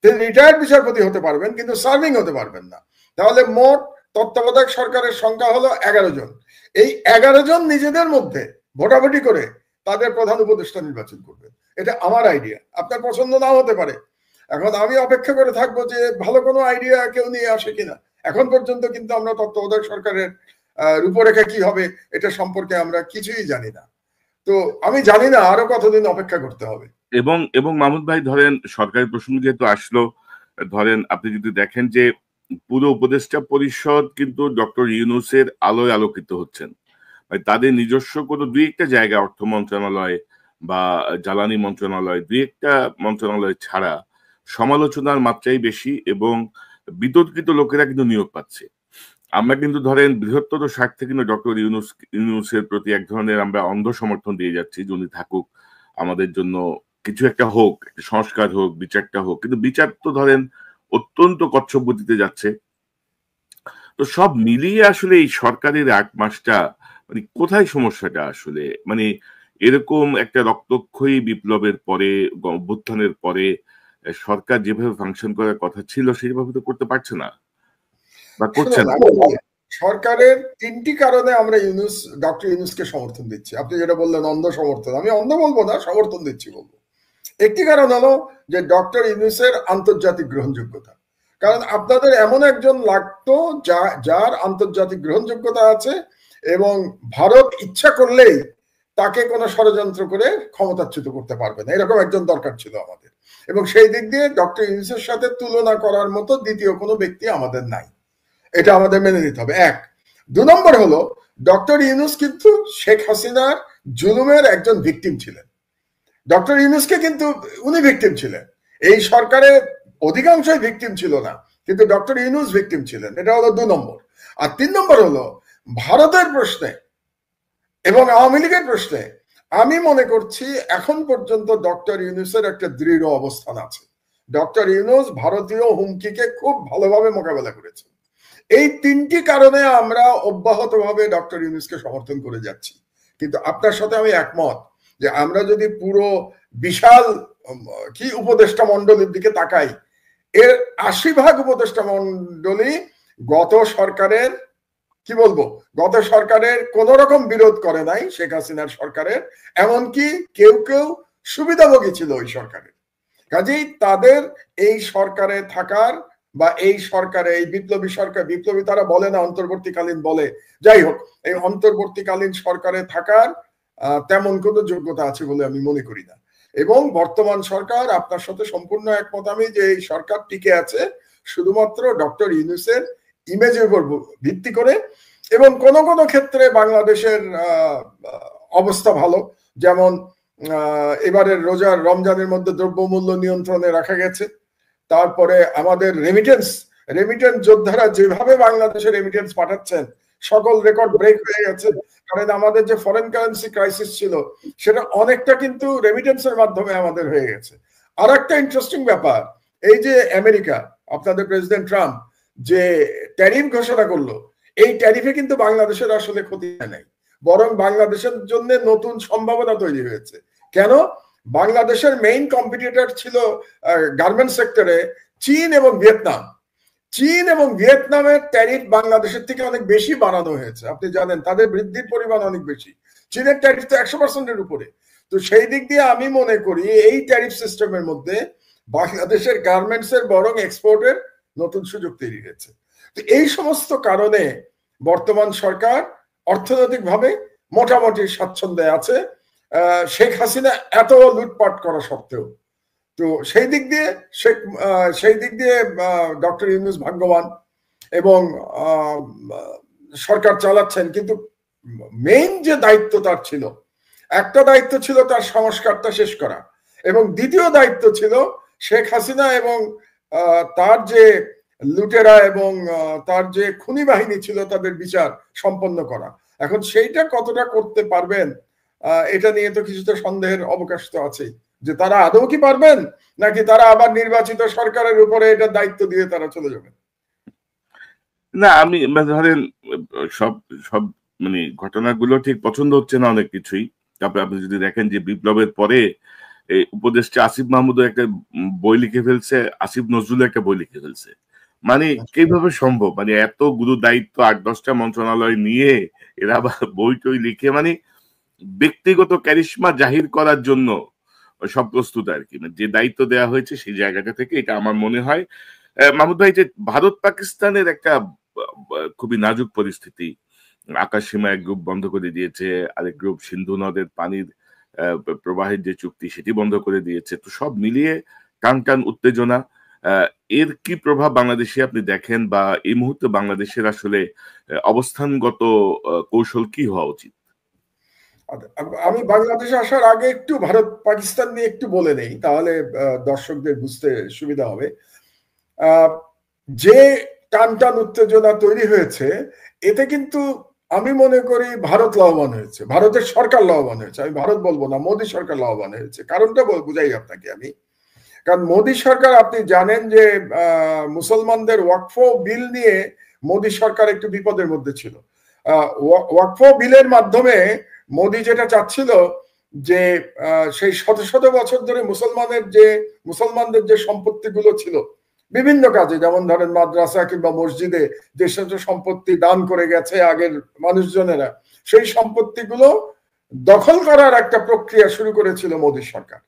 তিনি রিটায়ার্ড বিচারপতি হতে পারবেন কিন্তু সার্ভিং হতে পারবেন না। তাহলে মোট তত্ত্বাবধায়ক সরকারের সংখ্যা হলো 11 জন। এই 11 জন নিজেদের মধ্যে ভোটাভুটি করে তাদের প্রধান উপদেষ্টা নির্বাচন করবেন। এটা আমার আইডিয়া, আপনার পছন্দ নাও হতে পারে। এখন আমি অপেক্ষা করে থাকবো যে ভালো কোনো আইডিয়া কেউ নিয়ে আসে কিনা। এখন পর্যন্ত কিন্তু আমরা তত্ত্বাবধায়ক সরকারের রূপরেখা কি হবে এটা সম্পর্কে আমরা কিছুই জানি না। তো আমি জানি না আরো কতদিন অপেক্ষা করতে হবে। এবং মাহমুদ ভাই, ধরেন সরকারি প্রসঙ্গ যেহেতু আসলো, ধরেন আপনি যদি দেখেন যে পুরো উপদেষ্টা পরিষদ কিন্তু ডক্টর ইউনূসের আলোয় আলোকিত হচ্ছেন। মানে তাদের নিজস্ব কোনো দুই একটা জায়গা, অর্থ মন্ত্রণালয় বা জ্বালানি মন্ত্রণালয়, দুই একটা মন্ত্রণালয় ছাড়া সমালোচনার মাত্রাই বেশি এবং বিতর্কিত লোকেরা কিন্তু নিয়োগ পাচ্ছে। আমরা কিন্তু ধরেন বৃহত্তর স্বার্থে কিন্তু ডক্টর ইউনূসের প্রতি এক ধরনের আমরা অন্ধ সমর্থন দিয়ে যাচ্ছি যে উনি থাকুক, আমাদের জন্য কিছু একটা হোক, একটা সংস্কার হোক, বিচারটা হোক, কিন্তু বিচার তো ধরেন অত্যন্ত কচ্ছপ গতিতে যাচ্ছে। তো সব মিলিয়ে আসলে এই সরকারের ৮ মাসটা মানে কোথায় সমস্যাটা আসলে, মানে এরকম একটা রক্তক্ষয়ী বিপ্লবের পরে, অভ্যুত্থানের পরে সরকার যেভাবে ফাংশন করার কথা ছিল সেইভাবে তো করতে পারছে না বা করছে শুনুন, না। আমি সরকারের ৩টি কারণে আমরা ডক্টর ইউনূসকে সমর্থন দিচ্ছি। আপনি যেটা বললেন অন্ধ সমর্থন, আমি অন্ধ বলবো না, সমর্থন দিচ্ছি বলবো। একটি কারণ হলো যে ডক্টর ইউনূসের আন্তর্জাতিক গ্রহণযোগ্যতা। কারণ আপনাদের এমন একজন লাগতো যার আন্তর্জাতিক গ্রহণযোগ্যতা আছে এবং ভারত ইচ্ছা করলেই তাকে কোনো ষড়যন্ত্র করে ক্ষমতাচ্যুত করতে পারবে না, এরকম একজন দরকার ছিল আমাদের। এবং সেই দিক দিয়ে ডক্টর ইউনূসের সাথে তুলনা করার মতো দ্বিতীয় কোনো ব্যক্তি আমাদের নাই, এটা আমাদের মেনে নিতে হবে। এক। ২ নম্বর হলো ডক্টর ইউনূস কিন্তু শেখ হাসিনার জুলুমের একজন ভিকটিম ছিলেন। ডক্টর ইউনূসকে কিন্তু উনি ভিকটিম ছিলেন, এই সরকারের অধিকাংশই ভিকটিম ছিল না, কিন্তু ডক্টর ইউনূস ভিকটিম ছিলেন। এটা হলো ২ নম্বর। আর ৩ নম্বর হলো ভারতের প্রশ্নে এবং আওয়ামী লীগের প্রশ্নে আমি মনে করছি এখন পর্যন্ত ডক্টর ইউনূসের একটা দৃঢ় অবস্থান আছে। ডক্টর ইউনূস ভারতীয় হুমকিকে খুব ভালোভাবে মোকাবেলা করেছেন। এই ৩টি কারণে আমরা অব্যাহতভাবে ডক্টর ইউনূসকে সমর্থন করে যাচ্ছি। কিন্তু আপনার সাথে আমি একমত যে আমরা যদি পুরো বিশাল কি উপদেষ্টা মণ্ডলীর দিকে তাকাই, এর ৮০% উপদেষ্টা মণ্ডলী গত সরকারের, কি বলবো, গত সরকারের কোন রকম বিরোধ করে নাই শেখ হাসিনার সরকারের, এমনকি কেউ কেউ সুবিধাভোগী ছিল ওই সরকারের। কাজেই তাদের এই সরকারে থাকার বা এই সরকারে, এই বিপ্লবী সরকার, বিপ্লবী তারা বলে না, অন্তর্বর্তীকালীন বলে, যাই হোক, এই অন্তর্বর্তীকালীন সরকারে থাকার তেমন কোনো যোগ্যতা আছে বলে আমি মনে করি না। এবং বর্তমান সরকার, আপনার সাথে সম্পূর্ণ একমত আমি যে এই সরকার টিকে আছে শুধুমাত্র ডক্টর ইউনূসের ইমেজের উপর ভিত্তি করে। এবং কোন কোন ক্ষেত্রে বাংলাদেশের অবস্থা ভালো, যেমন এবারের রমজানের মধ্যে দ্রব্যমূল্য নিয়ন্ত্রণে রাখা গেছে। তারপরে আমাদের রেমিটেন্স যোদ্ধারা যেভাবে বাংলাদেশে রেমিটেন্স পাঠাচ্ছেন, সকল রেকর্ড ব্রেক হয়ে গেছে। কারণ আমাদের যে ফরেন কারেন্সি ক্রাইসিস ছিল সেটা অনেকটা কিন্তু রেমিটেন্সের মাধ্যমে আমাদের হয়ে গেছে। আর একটা ইন্টারেস্টিং ব্যাপার, এই যে আমেরিকা, আপনাদের প্রেসিডেন্ট ট্রাম্প যে ট্যারিফ ঘোষণা করলো, এই ট্যারিফে কিন্তু বাংলাদেশের আসলে ক্ষতি হয় নাই, বরং বাংলাদেশের জন্য নতুন সম্ভাবনা তৈরি হয়েছে। কেন? বাংলাদেশের মেইন কম্পিটিটর ছিল গার্মেন্টস সেক্টরে চীন এবং ভিয়েতনাম। চীন এবং ভিয়েতনামের ট্যারিফ বাংলাদেশের থেকে অনেক বেশি বাড়ানো হয়েছে, আপনি জানেন, তাদের বৃদ্ধির পরিমাণ অনেক বেশি। চীনের ট্যারিফ তো ১০০%-এর উপরে। তো সেই দিক দিয়ে আমি মনে করি এই ট্যারিফ সিস্টেমের মধ্যে বাংলাদেশের গার্মেন্টস এর বরং এক্সপোর্টের নতুন সুযোগ তৈরি হয়েছে। তো এই সমস্ত কারণে বর্তমান সরকার অর্থনৈতিকভাবে মোটামুটি স্বাচ্ছন্দ্যে আছে, শেখ হাসিনা এত লুটপাট করা সত্ত্বেও। তো সেই দিক দিয়ে ডক্টর ইউনূস ভাগ্যবান এবং সরকার চালাচ্ছেন। কিন্তু মেইন যে দায়িত্ব তার ছিল, একটা দায়িত্ব ছিল তার সংস্কারটা শেষ করা, এবং দ্বিতীয় দায়িত্ব ছিল শেখ হাসিনা এবং তার যে লুটেরা এবং তার যে খুনি বাহিনী ছিল তাদের বিচার সম্পন্ন করা। এখন সেইটা কতটা করতে পারবেন এটা নিয়ে তো কিছুটা সন্দেহের অবকাশ তো আছেই, যে তারা আদৌ কি পারবেন, নাকি তারা আবার নির্বাচিত সরকারের উপরে এটা দায়িত্ব দিয়ে তারা চলে যাবেন। না আমি ধরেন সব সব মানে ঘটনাগুলো ঠিক পছন্দ হচ্ছে না অনেক কিছুই। তারপরে আপনি যদি দেখেন যে বিপ্লবের পরে এই উপদেষ্টা আসিফ মাহমুদও একটা বই লিখে ফেলছে, আসিফ নজরুল একটা বই লিখে ফেলছে। মানে কিভাবে সম্ভব, মানে এত গুরু দায়িত্ব ৮-১০টা মন্ত্রণালয় নিয়ে এরা আবার বই টই লিখে, মানে ব্যক্তিগত ক্যারিশমা জাহির করার জন্য সব প্রস্তুত আর কি। যে দায়িত্ব দেওয়া হয়েছে সেই জায়গাটা থেকে এটা আমার মনে হয়। মাহমুদ ভাই, যে ভারত পাকিস্তানের একটা খুবই নাজুক পরিস্থিতি, আকাশ সীমা এক গ্রুপ বন্ধ করে দিয়েছে, আরেক গ্রুপ সিন্ধু নদের পানির প্রবাহের যে চুক্তি সেটি বন্ধ করে দিয়েছে। তো সব মিলিয়ে টান টান উত্তেজনা। এর কি প্রভাব বাংলাদেশে আপনি দেখেন, বা এই মুহূর্তে বাংলাদেশের আসলে অবস্থানগত কৌশল কি হওয়া উচিত? আমি বাংলাদেশে আসার আগে একটু ভারত পাকিস্তান নিয়ে একটু বলে নেই, তাহলে দর্শকদের বুঝতে সুবিধা হবে। যে টান টান উত্তেজনা তৈরি হয়েছে, এতে কিন্তু আমি মনে করি ভারত লাভবান হয়েছে, ভারতের সরকার লাভবান হয়েছে। আমি ভারত বলবো না, মোদী সরকার লাভবান হয়েছে। কারণটা বুঝাই আপনাকে আমি। কারণ মোদী সরকার, আপনি জানেন যে মুসলমানদের ওয়াকফ বিল নিয়ে মোদী সরকার একটু বিপদের মধ্যে ছিল। ওয়াকফ বিলের মাধ্যমে মোদী যেটা চাচ্ছিল যে সেই শত শত বছর ধরে মুসলমানদের যে সম্পত্তিগুলো ছিল বিভিন্ন কাজে, যেমন ধরেন মাদ্রাসা কিংবা মসজিদে যে সম্পত্তি দান করে গেছে আগের মানুষজনেরা, সেই সম্পত্তিগুলো দখল করার একটা প্রক্রিয়া শুরু করেছিল মোদী সরকার।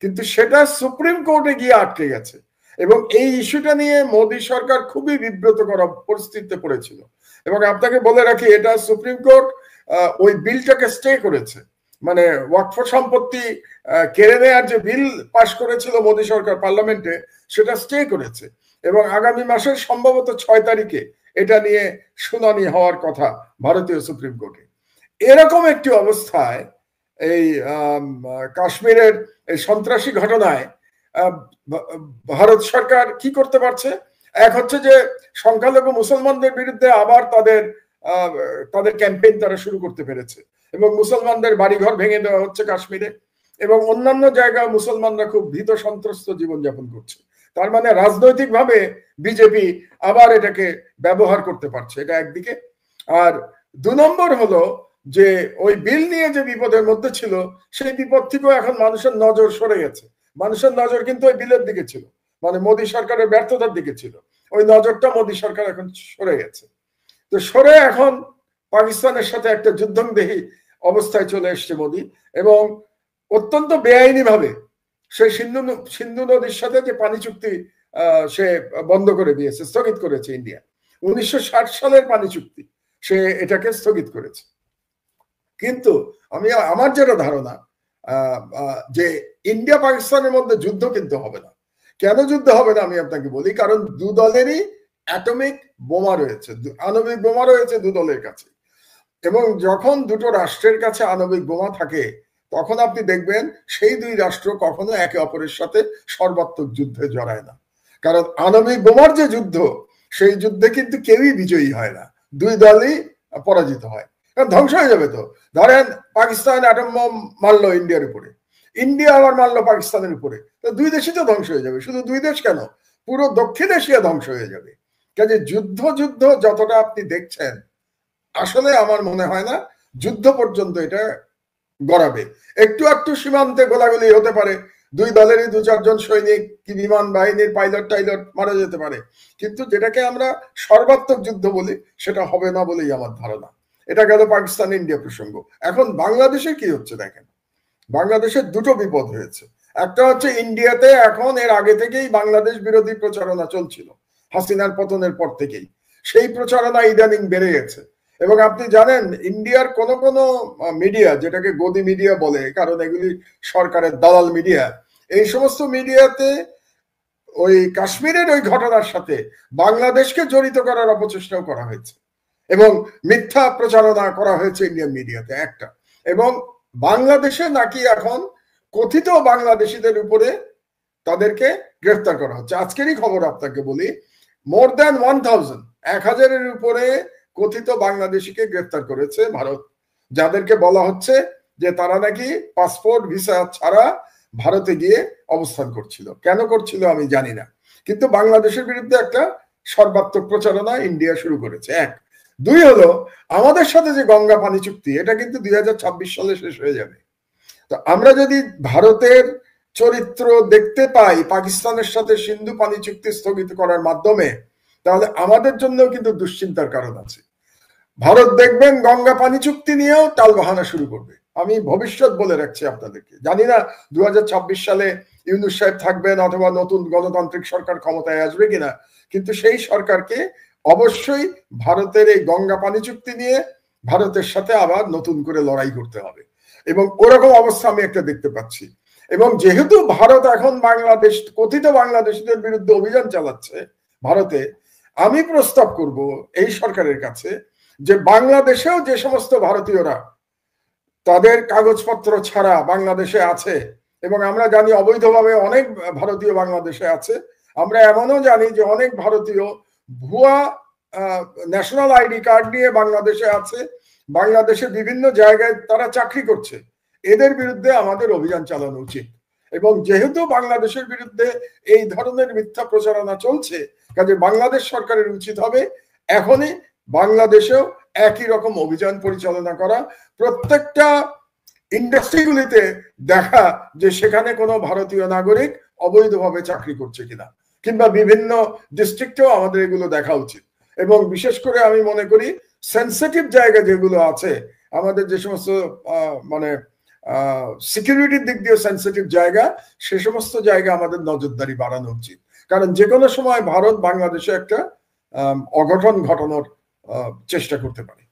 কিন্তু সেটা সুপ্রিম কোর্টে গিয়ে আটকে গেছে, এবং এই ইস্যুটা নিয়ে মোদী সরকার খুবই বিব্রত করা পরিস্থিতিতে পড়েছিল। এবং আপনাকে বলে রাখি, এটা সুপ্রিম কোর্ট ওই বিলটাকে স্টে করেছে, মানে ওয়াকফ সম্পত্তি কেড়ে নেওয়ার যে বিল পাশ করেছিল মোদী সরকার পার্লামেন্টে, সেটা স্টে করেছে। এবং আগামী মাসের সম্ভবত 6 তারিখে এটা নিয়ে শুনানি হওয়ার কথা ভারতীয় সুপ্রিম কোর্টে। এরকম একটি অবস্থায় এই কাশ্মীরের এই সন্ত্রাসী ঘটনায় ভারত সরকার কি করতে পারছে? এক হচ্ছে যে সংখ্যালঘু মুসলমানদের বিরুদ্ধে আবার তাদের ক্যাম্পেইন তারা শুরু করতে পেরেছে, এবং মুসলমানদের বাড়িঘর ভেঙে দেওয়া হচ্ছে কাশ্মীরে, এবং অন্যান্য জায়গায় মুসলমানরা খুব ভীত সন্ত্রস্ত জীবনযাপন করছে। তার মানে রাজনৈতিকভাবে বিজেপি আবার এটাকে ব্যবহার করতে পারছে, এটা একদিকে। আর 2 নম্বর হলো যে ওই বিল নিয়ে যে বিপদের মধ্যে ছিল, সেই বিপদ থেকেও এখন মানুষের নজর সরে গেছে। মানুষের নজর কিন্তু ওই বিলের দিকে ছিল, মানে মোদী সরকারের ব্যর্থতার দিকে ছিল। ওই নজরটা মোদী সরকার এখন সরে গেছে। তো সরে এখন পাকিস্তানের সাথে একটা যুদ্ধংদেহী অবস্থায় চলে এসছে মোদী, এবং অত্যন্ত বেআইনি ভাবে সে সিন্ধু নদীর সাথে যে পানি চুক্তি সে বন্ধ করে দিয়েছে, স্থগিত করেছে ইন্ডিয়া। 1960 সালের পানি চুক্তি, সে এটাকে স্থগিত করেছে। কিন্তু আমার যেটা ধারণা, যে ইন্ডিয়া পাকিস্তানের মধ্যে যুদ্ধ কিন্তু হবে না। কেন যুদ্ধ হবে না আমি আপনাকে বলি। কারণ 2 দলেরই অ্যাটমিক বোমা রয়েছে, আণবিক বোমা রয়েছে 2 দলের কাছে। এবং যখন দুটো রাষ্ট্রের কাছে আণবিক বোমা থাকে, তখন আপনি দেখবেন সেই 2 রাষ্ট্র কখনো একে অপরের সাথে সর্বাত্মক যুদ্ধে জড়ায় না। কারণ আণবিক বোমার যে যুদ্ধ, সেই যুদ্ধে কিন্তু কেউই বিজয়ী হয় না, 2 দলই পরাজিত হয়। ধ্বংস হয়ে যাবে। তো ধরেন পাকিস্তান অ্যাটম বোম মারলো ইন্ডিয়ার উপরে, ইন্ডিয়া আবার মারলো পাকিস্তানের উপরে, তো 2 দেশই তো ধ্বংস হয়ে যাবে। শুধু 2 দেশ কেন, পুরো দক্ষিণ এশিয়া ধ্বংস হয়ে যাবে। কাজে যুদ্ধ যতটা আপনি দেখছেন, আসলে আমার মনে হয় না যুদ্ধ পর্যন্ত এটা গড়াবে। একটু একটু সীমান্তে গোলাগুলি হতে পারে, 2 দলেরই 2-4 জন সৈনিক কি বিমান বাহিনীর পাইলট মারা যেতে পারে, কিন্তু যেটাকে আমরা সর্বাত্মক যুদ্ধ বলি, সেটা হবে না বলেই আমার ধারণা। এটা গেল পাকিস্তান ইন্ডিয়া প্রসঙ্গ। এখন বাংলাদেশে কি হচ্ছে দেখেন। বাংলাদেশের 2টো বিপদ হয়েছে। একটা হচ্ছে ইন্ডিয়াতে এখন এর আগে থেকেই বাংলাদেশ বিরোধী প্রচারণা চলছিল, হাসিনার পতনের পর থেকেই। সেই প্রচারণা ইদানিং বেড়ে গেছে। এবং আপনি জানেন, ইন্ডিয়ার কোন মিডিয়া, যেটাকে গদি মিডিয়া বলে, কারণ এগুলি সরকারের দালাল মিডিয়া, এই সমস্ত মিডিয়াতে ওই কাশ্মীরের ওই ঘটনার সাথে বাংলাদেশকে জড়িত করার অপচেষ্টাও করা হয়েছে, এবং মিথ্যা প্রচারণা করা হয়েছে ইন্ডিয়ান মিডিয়াতে একটা। এবং বাংলাদেশে নাকি এখন কথিত বাংলাদেশিদের উপরে তাদেরকে গ্রেফতার করা হচ্ছে। আজকেরই খবর আপনাকে বলি, মোর দ্যান 1000-এর উপরে কথিত বাংলাদেশিকে গ্রেফতার করেছে ভারত, যাদেরকে বলা হচ্ছে যে তারা নাকি পাসপোর্ট ভিসা ছাড়া ভারতে গিয়ে অবস্থান করছিল। কেন করছিল আমি জানি না, কিন্তু বাংলাদেশের বিরুদ্ধে একটা সর্বাত্মক প্রচারণা ইন্ডিয়া শুরু করেছে। 1। 2 হলো, আমাদের সাথে যে গঙ্গা পানি চুক্তি, এটা কিন্তু 2026 সালে শেষ হয়ে যাবে। তো আমরা যদি ভারতের চরিত্র দেখতে পাই পাকিস্তানের সাথে সিন্ধু পানি চুক্তি স্থগিত করার মাধ্যমে, তাহলে আমাদের জন্য কিন্তু দুশ্চিন্তার কারণ আছে। ভারত দেখবেন গঙ্গা পানি চুক্তি নিয়েও টালবাহানা শুরু করবে। আমি ভবিষ্যৎ বলে রাখছি আপনাদেরকে। জানি না 2026 সালে ইউনূস সাহেব থাকবেন অথবা নতুন গণতান্ত্রিক সরকার ক্ষমতায় আসবে কিনা, কিন্তু সেই সরকারকে অবশ্যই ভারতের এই গঙ্গা পানি চুক্তি নিয়ে ভারতের সাথে আবার নতুন করে লড়াই করতে হবে। এবং ওরকম অবস্থা আমি একটা দেখতে পাচ্ছি। এবং যেহেতু ভারত এখন বাংলাদেশ, কথিত বাংলাদেশিদের বিরুদ্ধে অভিযান চালাচ্ছে ভারতে, আমি প্রস্তাব করব এই সরকারের কাছে যে বাংলাদেশেও যে সমস্ত ভারতীয়রা তাদের কাগজপত্র ছাড়া বাংলাদেশে আছে, এবং আমরা জানি অবৈধভাবে অনেক ভারতীয় বাংলাদেশে আছে, আমরা এমনও জানি যে অনেক ভারতীয় ভুয়া ন্যাশনাল আইডি কার্ড নিয়ে বাংলাদেশে আছে, বাংলাদেশে বিভিন্ন জায়গায় তারা চাকরি করছে, এদের বিরুদ্ধে আমাদের অভিযান চালানো উচিত। এবং যেহেতু বাংলাদেশের বিরুদ্ধে এই ধরনের মিথ্যা প্রচারণা চলছে, কাজে বাংলাদেশ সরকারের উচিত হবে এখনই বাংলাদেশেও একই রকম অভিযান পরিচালনা করা, প্রত্যেকটা ইন্ডাস্ট্রিগুলিতে দেখা যে সেখানে কোনো ভারতীয় নাগরিক অবৈধভাবে চাকরি করছে কিনা, কিংবা বিভিন্ন ডিস্ট্রিক্টেও আমাদের এগুলো দেখা উচিত। এবং বিশেষ করে আমি মনে করি সেন্সিটিভ জায়গা যেগুলো আছে, আমাদের যে সমস্ত মানে সিকিউরিটির দিক দিয়ে সেন্সিটিভ জায়গা, সে সমস্ত জায়গা আমাদের নজরদারি বাড়ানো উচিত, কারণ যে কোনো সময় ভারত বাংলাদেশে একটা অঘটন ঘটানোর চেষ্টা করতে পারে।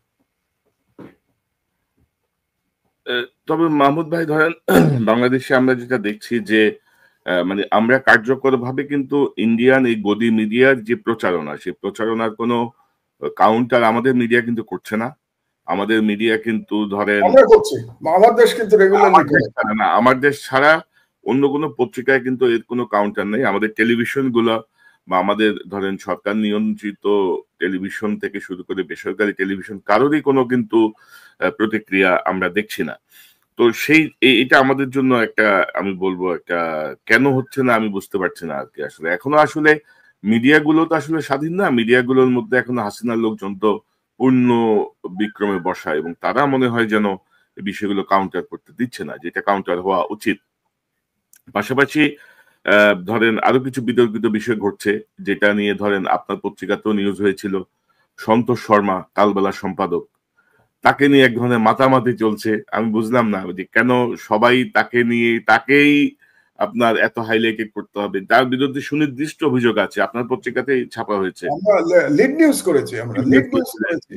তবে মাহমুদ ভাই ধরেন বাংলাদেশে আমরা যেটা দেখছি যে মানে আমরা কার্যকরভাবে কিন্তু ইন্ডিয়ান এই গদি মিডিয়ার যে প্রচারণা, সেই প্রচারণার কোনো কাউন্টার আমাদের মিডিয়া কিন্তু করছে না। আমাদের মিডিয়া কিন্তু ধরেন আমরা করছি, আমার দেশ কিন্তু রেগুলারলি করে না, আমার দেশ ছাড়া অন্য কোনো পত্রিকায় কিন্তু এর কোনো কাউন্টার নেই। আমাদের টেলিভিশন গুলা বা আমাদের ধরেন সরকার নিয়ন্ত্রিত টেলিভিশন থেকে শুরু করে বেসরকারি টেলিভিশন, কারোরই কোনো কিন্তু প্রতিক্রিয়া আমরা দেখছি না। তো সেই এটা আমাদের জন্য একটা, আমি বলবো একটা, কেন হচ্ছে না আমি বুঝতে পারছি না আর কি। আসলে এখনো আসলে মিডিয়াগুলো তো আসলে স্বাধীন না, মিডিয়াগুলোর মধ্যে এখনো হাসিনার লোকজন তো পূর্ণ বিক্রমে বসা, এবং তারা মনে হয় যেন এই বিষয়গুলো কাউন্টার করতে দিচ্ছে না, যেটা কাউন্টার হওয়া উচিত। পাশাপাশি ধরেন আরো কিছু বিতর্কিত বিষয় ঘটছে, যেটা নিয়ে ধরেন আপনার পত্রিকাতেও নিউজ হয়েছিল, সন্তোষ শর্মা কালবেলা সম্পাদক, তাকে নিয়ে এক ধরনের মাতামাতি চলছে। আমি বুঝলাম না যে কেন সবাই তাকে নিয়ে, তাকেই আপনার এত হাইলাইটেড করতে হবে, যার বিরুদ্ধে সুনির্দিষ্ট অভিযোগ আছে, আপনার পত্রিকাতেই ছাপা হয়েছে। আমরা লিড নিউজ করেছি, আমরা লিড নিউজ করেছি।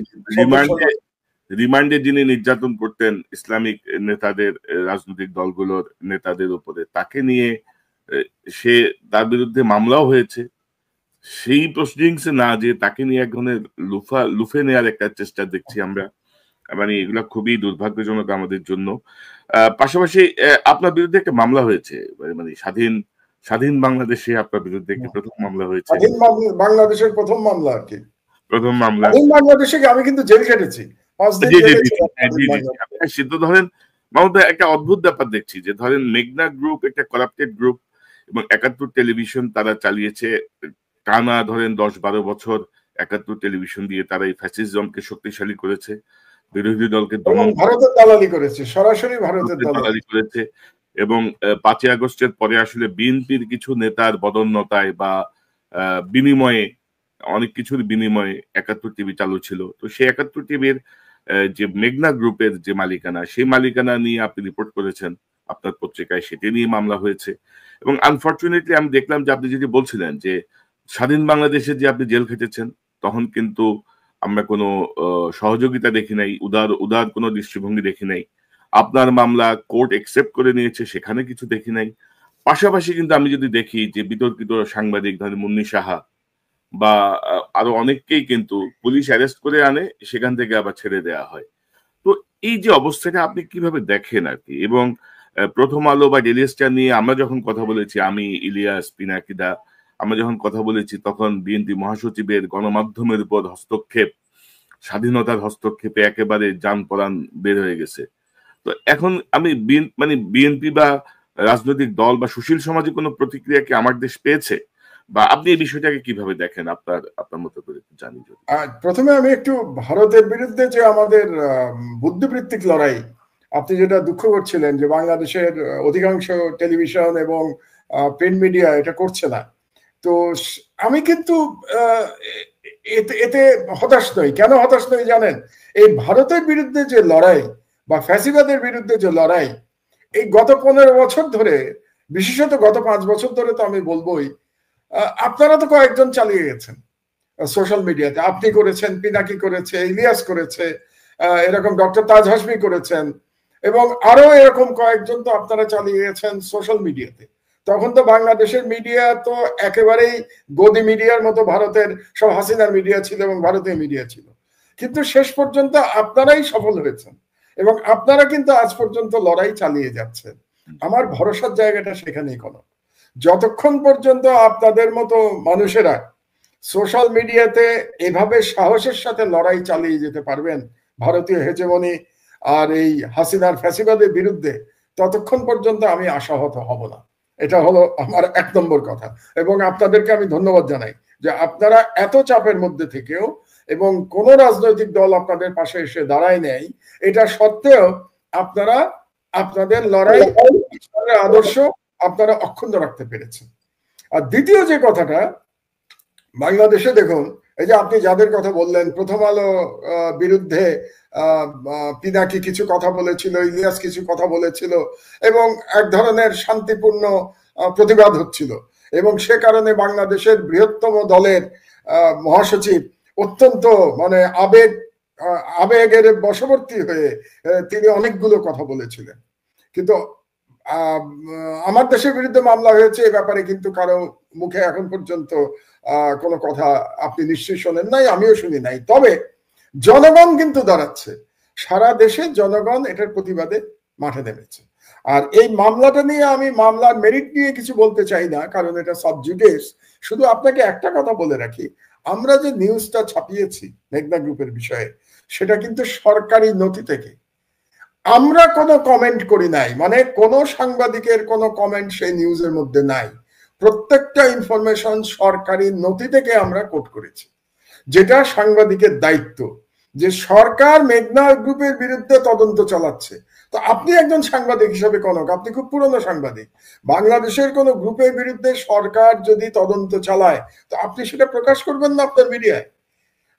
রিমান্ডে যিনি নির্যাতন করতেন ইসলামিক নেতাদের, রাজনৈতিক দলগুলোর নেতাদের উপরে, তাকে নিয়ে সে, তার বিরুদ্ধে মামলাও হয়েছে। সেই প্রসিডিংসে না, যে তাকে নিয়ে এক ধরনের লুফে নেওয়ার একটা চেষ্টা দেখছি আমরা। মানে এগুলা খুবই দুর্ভাগ্যজনক আমাদের জন্য। পাশাপাশি আপনার বিরুদ্ধে একটা মামলা হয়েছে, মানে স্বাধীন বাংলাদেশে আপনার বিরুদ্ধে একটি প্রথম মামলা হয়েছে। স্বাধীন বাংলাদেশের প্রথম মামলা আর কি, প্রথম মামলা। স্বাধীন বাংলাদেশে আমি কিন্তু জেল খেটেছি, 5 দিন জেলে ছিলাম। সিদ্ধ ধরেন মামুদ ভাই, একটা অদ্ভুত ব্যাপার দেখছি যে ধরেন মেঘনা গ্রুপ একটা করাপ্টেড গ্রুপ, এবং 71 টেলিভিশন তারা চালিয়েছে টানা ধরেন 10-12 বছর। 71 টেলিভিশন দিয়ে তারা এই ফ্যাসিজমকে শক্তিশালী করেছে, বিরোধী দলকে দমন, ভারতের দালালি করেছে, সরাসরি ভারতের দালালি করেছে। এবং 5ই আগস্টের পরে আসলে বিএনপির কিছু নেতার বদন্যতায় বা বিনিময়ে, অনেক কিছুর বিনিময়ে 71 টিভি চালু ছিল। তো সেই 71 টিভির যে মেঘনা গ্রুপের যে মালিকানা, সেই মালিকানা নিয়ে আপনি রিপোর্ট করেছেন আপনার পত্রিকায়, সেটি নিয়ে মামলা হয়েছে। এবং আনফরচুনেটলি আমি দেখলাম যে আপনি যেটি বলছিলেন যে স্বাধীন বাংলাদেশে যে আপনি জেল খেটেছেন, তখন কিন্তু আমরা কোনো সহযোগিতা দেখি নাই, উদার কোনো দৃষ্টিভঙ্গি দেখি নাই। আপনার মামলা কোর্ট একসেপ্ট করে নিয়েছে, সেখানে কিছু দেখি নাই। পাশাপাশি কিন্তু আমি যদি দেখি যে বিতর্কিত সাংবাদিক ধরেন মুন্নি সাহা বা আরো অনেককেই কিন্তু পুলিশ অ্যারেস্ট করে আনে, সেখান থেকে আবার ছেড়ে দেওয়া হয়। তো এই যে অবস্থাটা আপনি কিভাবে দেখেন আর কি? এবং প্রথম আলো বা ডেইলি স্টার নিয়ে আমরা যখন কথা বলেছি, আমি, ইলিয়াস, পিনাকিদা, আমরা যখন কথা বলেছি, তখন বিএনপি মহাসচিবের গণমাধ্যমের উপর হস্তক্ষেপ, স্বাধীনতার হস্তক্ষেপে একেবারে যান পরাণ বের হয়ে গেছে। তো এখন আমি মানে বিএনপি বা রাজনৈতিক দল বা সুশীল সমাজে কোনো প্রতিক্রিয়া কি আমার দেশ পেয়েছে, বা আপনি এই বিষয়টাকে কিভাবে দেখেন আপনার মতো করে জানি? প্রথমে আমি একটু ভারতের বিরুদ্ধে যে আমাদের বুদ্ধিবৃত্তিক লড়াই, আপনি যেটা দুঃখ করছিলেন যে বাংলাদেশের অধিকাংশ টেলিভিশন এবং প্রিন্ট মিডিয়া এটা করছে না, তো আমি কিন্তু এতে হতাশ নই। কেন হতাশ নই জানেন? এই ভারতের বিরুদ্ধে যে লড়াই বা ফ্যাসিবাদের বিরুদ্ধে যে লড়াই, এই গত 15 বছর ধরে, বিশেষত গত 5 বছর ধরে তো আমি বলবোই, আপনারা তো কয়েকজন চালিয়ে গেছেন সোশ্যাল মিডিয়াতে। আপনি করেছেন, পিনাকি করেছে, ইলিয়াস করেছে, এরকম ডক্টর তাজ হাশমি করেছেন, এবং আরো এরকম কয়েকজন তো আপনারা চালিয়েছেন সোশ্যাল মিডিয়াতে। তখন তো বাংলাদেশের মিডিয়া তো একেবারেই গদি মিডিয়ার মতো ভারতের সব হাসিনার মিডিয়া ছিল এবং ভারতীয় মিডিয়া ছিল, কিন্তু শেষ পর্যন্ত আপনারাই সফল হয়েছেন এবং আপনারা কিন্তু আজ পর্যন্ত লড়াই চালিয়ে যাচ্ছেন। আমার ভরসার জায়গাটা সেখানেই কোনো, যতক্ষণ পর্যন্ত আপনাদের মতো মানুষেরা সোশ্যাল মিডিয়াতে এভাবে সাহসের সাথে লড়াই চালিয়ে যেতে পারবেন ভারতীয় হেজেমনি আর এই হাসিনার ফ্যাসিবাদের বিরুদ্ধে, ততক্ষণ পর্যন্ত আমি আশাহত হব না। এটা হলো আমার 1 নম্বর কথা। এবং আপনাদেরকে আমি ধন্যবাদ জানাই যে আপনারা এত চাপের মধ্যে থেকেও এবং কোন রাজনৈতিক দল আপনাদের পাশে এসে দাঁড়ায় নেই, এটা সত্ত্বেও আপনারা আপনাদের লড়াই, আদর্শ আপনারা অক্ষুণ্ণ রাখতে পেরেছেন। আর দ্বিতীয় যে কথাটা, বাংলাদেশে দেখুন, এই যে আপনি যাদের কথা বললেন, প্রথম আলো বিরুদ্ধে পিনাকি কিছু কথা বলেছিল, ইলিয়াস কিছু কথা বলেছিল এবং এক ধরনের শান্তিপূর্ণ প্রতিবাদ হচ্ছিল, এবং সে কারণে বাংলাদেশের বৃহত্তম দলের মহাসচিব অত্যন্ত মানে আবেগের বশবর্তী হয়ে তিনি অনেকগুলো কথা বলেছিলেন। কিন্তু আমার দেশের বিরুদ্ধে মামলা হয়েছে এ ব্যাপারে কিন্তু কারো মুখে এখন পর্যন্ত কোনো কথা আপনি নিশ্চয়ই শোনেন নাই, আমিও শুনি নাই। তবে জনগণ কিন্তু দাঁড়াচ্ছে, সারা দেশে জনগণ এটার প্রতিবাদে মাঠে নেমেছে। আর এই মামলাটা নিয়ে আমি মামলার মেরিট নিয়ে কিছু বলতে চাই না, কারণ এটা সাব জুডিস। শুধু আপনাকে একটা কথা বলে রাখি, আমরা যে নিউজটা ছাপিয়েছি মেঘনা গ্রুপের বিষয়ে, সেটা কিন্তু সরকারি নথি থেকে, আমরা কোনো কমেন্ট করি নাই, মানে কোনো সাংবাদিকের কোনো কমেন্ট সেই নিউজের মধ্যে নাই। প্রত্যেকটা ইনফরমেশন সরকারি নথি থেকে আমরা কোট করেছি, যেটা সাংবাদিকের দায়িত্ব। যে সরকার মেঘনা গ্রুপের বিরুদ্ধে তদন্ত চালাচ্ছে, তো আপনি একজন সাংবাদিক হিসেবে কনক, আপনি খুব পুরনো সাংবাদিক, বাংলাদেশের কোন গ্রুপের বিরুদ্ধে সরকার যদি তদন্ত চালায়, তো আপনি সেটা প্রকাশ করবেন না আপনার মিডিয়ায়?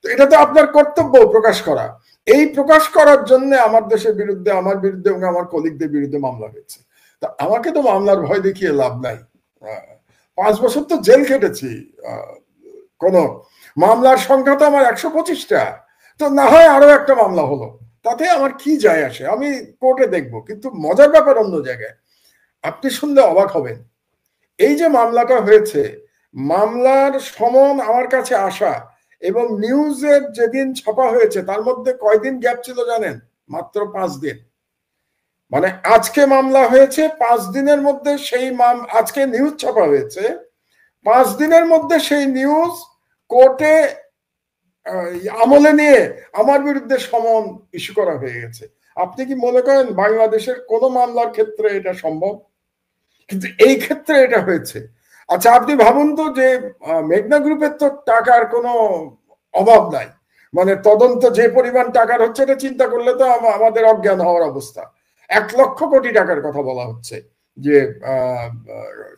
তো এটা তো আপনার কর্তব্য প্রকাশ করা। এই প্রকাশ করার জন্য আমার দেশের বিরুদ্ধে, আমার বিরুদ্ধে এবং আমার কলিগদের বিরুদ্ধে মামলা হয়েছে। তা আমাকে তো মামলার ভয় দেখিয়ে লাভ নাই। 5 বছর তো জেল খেটেছি, কোন মামলার সংখ্যা তো আমার 125টা, তো না হয় আরো একটা মামলা হলো, তাতে আমার কি যায় আসে, আমি কোর্টে দেখবো। কিন্তু মজার ব্যাপার অন্য জায়গায়, আপনি শুনলে অবাক হবেন। এই যে মামলাটা হয়েছে, মামলার সমন আমার কাছে আসা এবং নিউজের যেদিন ছাপা হয়েছে তার মধ্যে কয়দিন গ্যাপ ছিল জানেন? মাত্র 5 দিন। মানে আজকে মামলা হয়েছে, 5 দিনের মধ্যে সেই আজকে নিউজ ছাপা হয়েছে, 5 দিনের মধ্যে সেই নিউজ কোর্টে আমলে নিয়ে আমার বিরুদ্ধে সমন ইস্যু করা হয়ে গেছে। আপনি কি মনে করেন বাংলাদেশের কোন মামলার ক্ষেত্রে এটা সম্ভব? কিন্তু এই ক্ষেত্রে এটা হয়েছে। আচ্ছা, আপনি ভাবুন তো যে মেঘনা গ্রুপের তো টাকার কোনো অভাব নাই, মানে তদন্ত যে পরিমাণ টাকার হচ্ছে এটা চিন্তা করলে তো আমাদের অজ্ঞান হওয়ার অবস্থা। 1 লক্ষ কোটি টাকার কথা বলা হচ্ছে, যে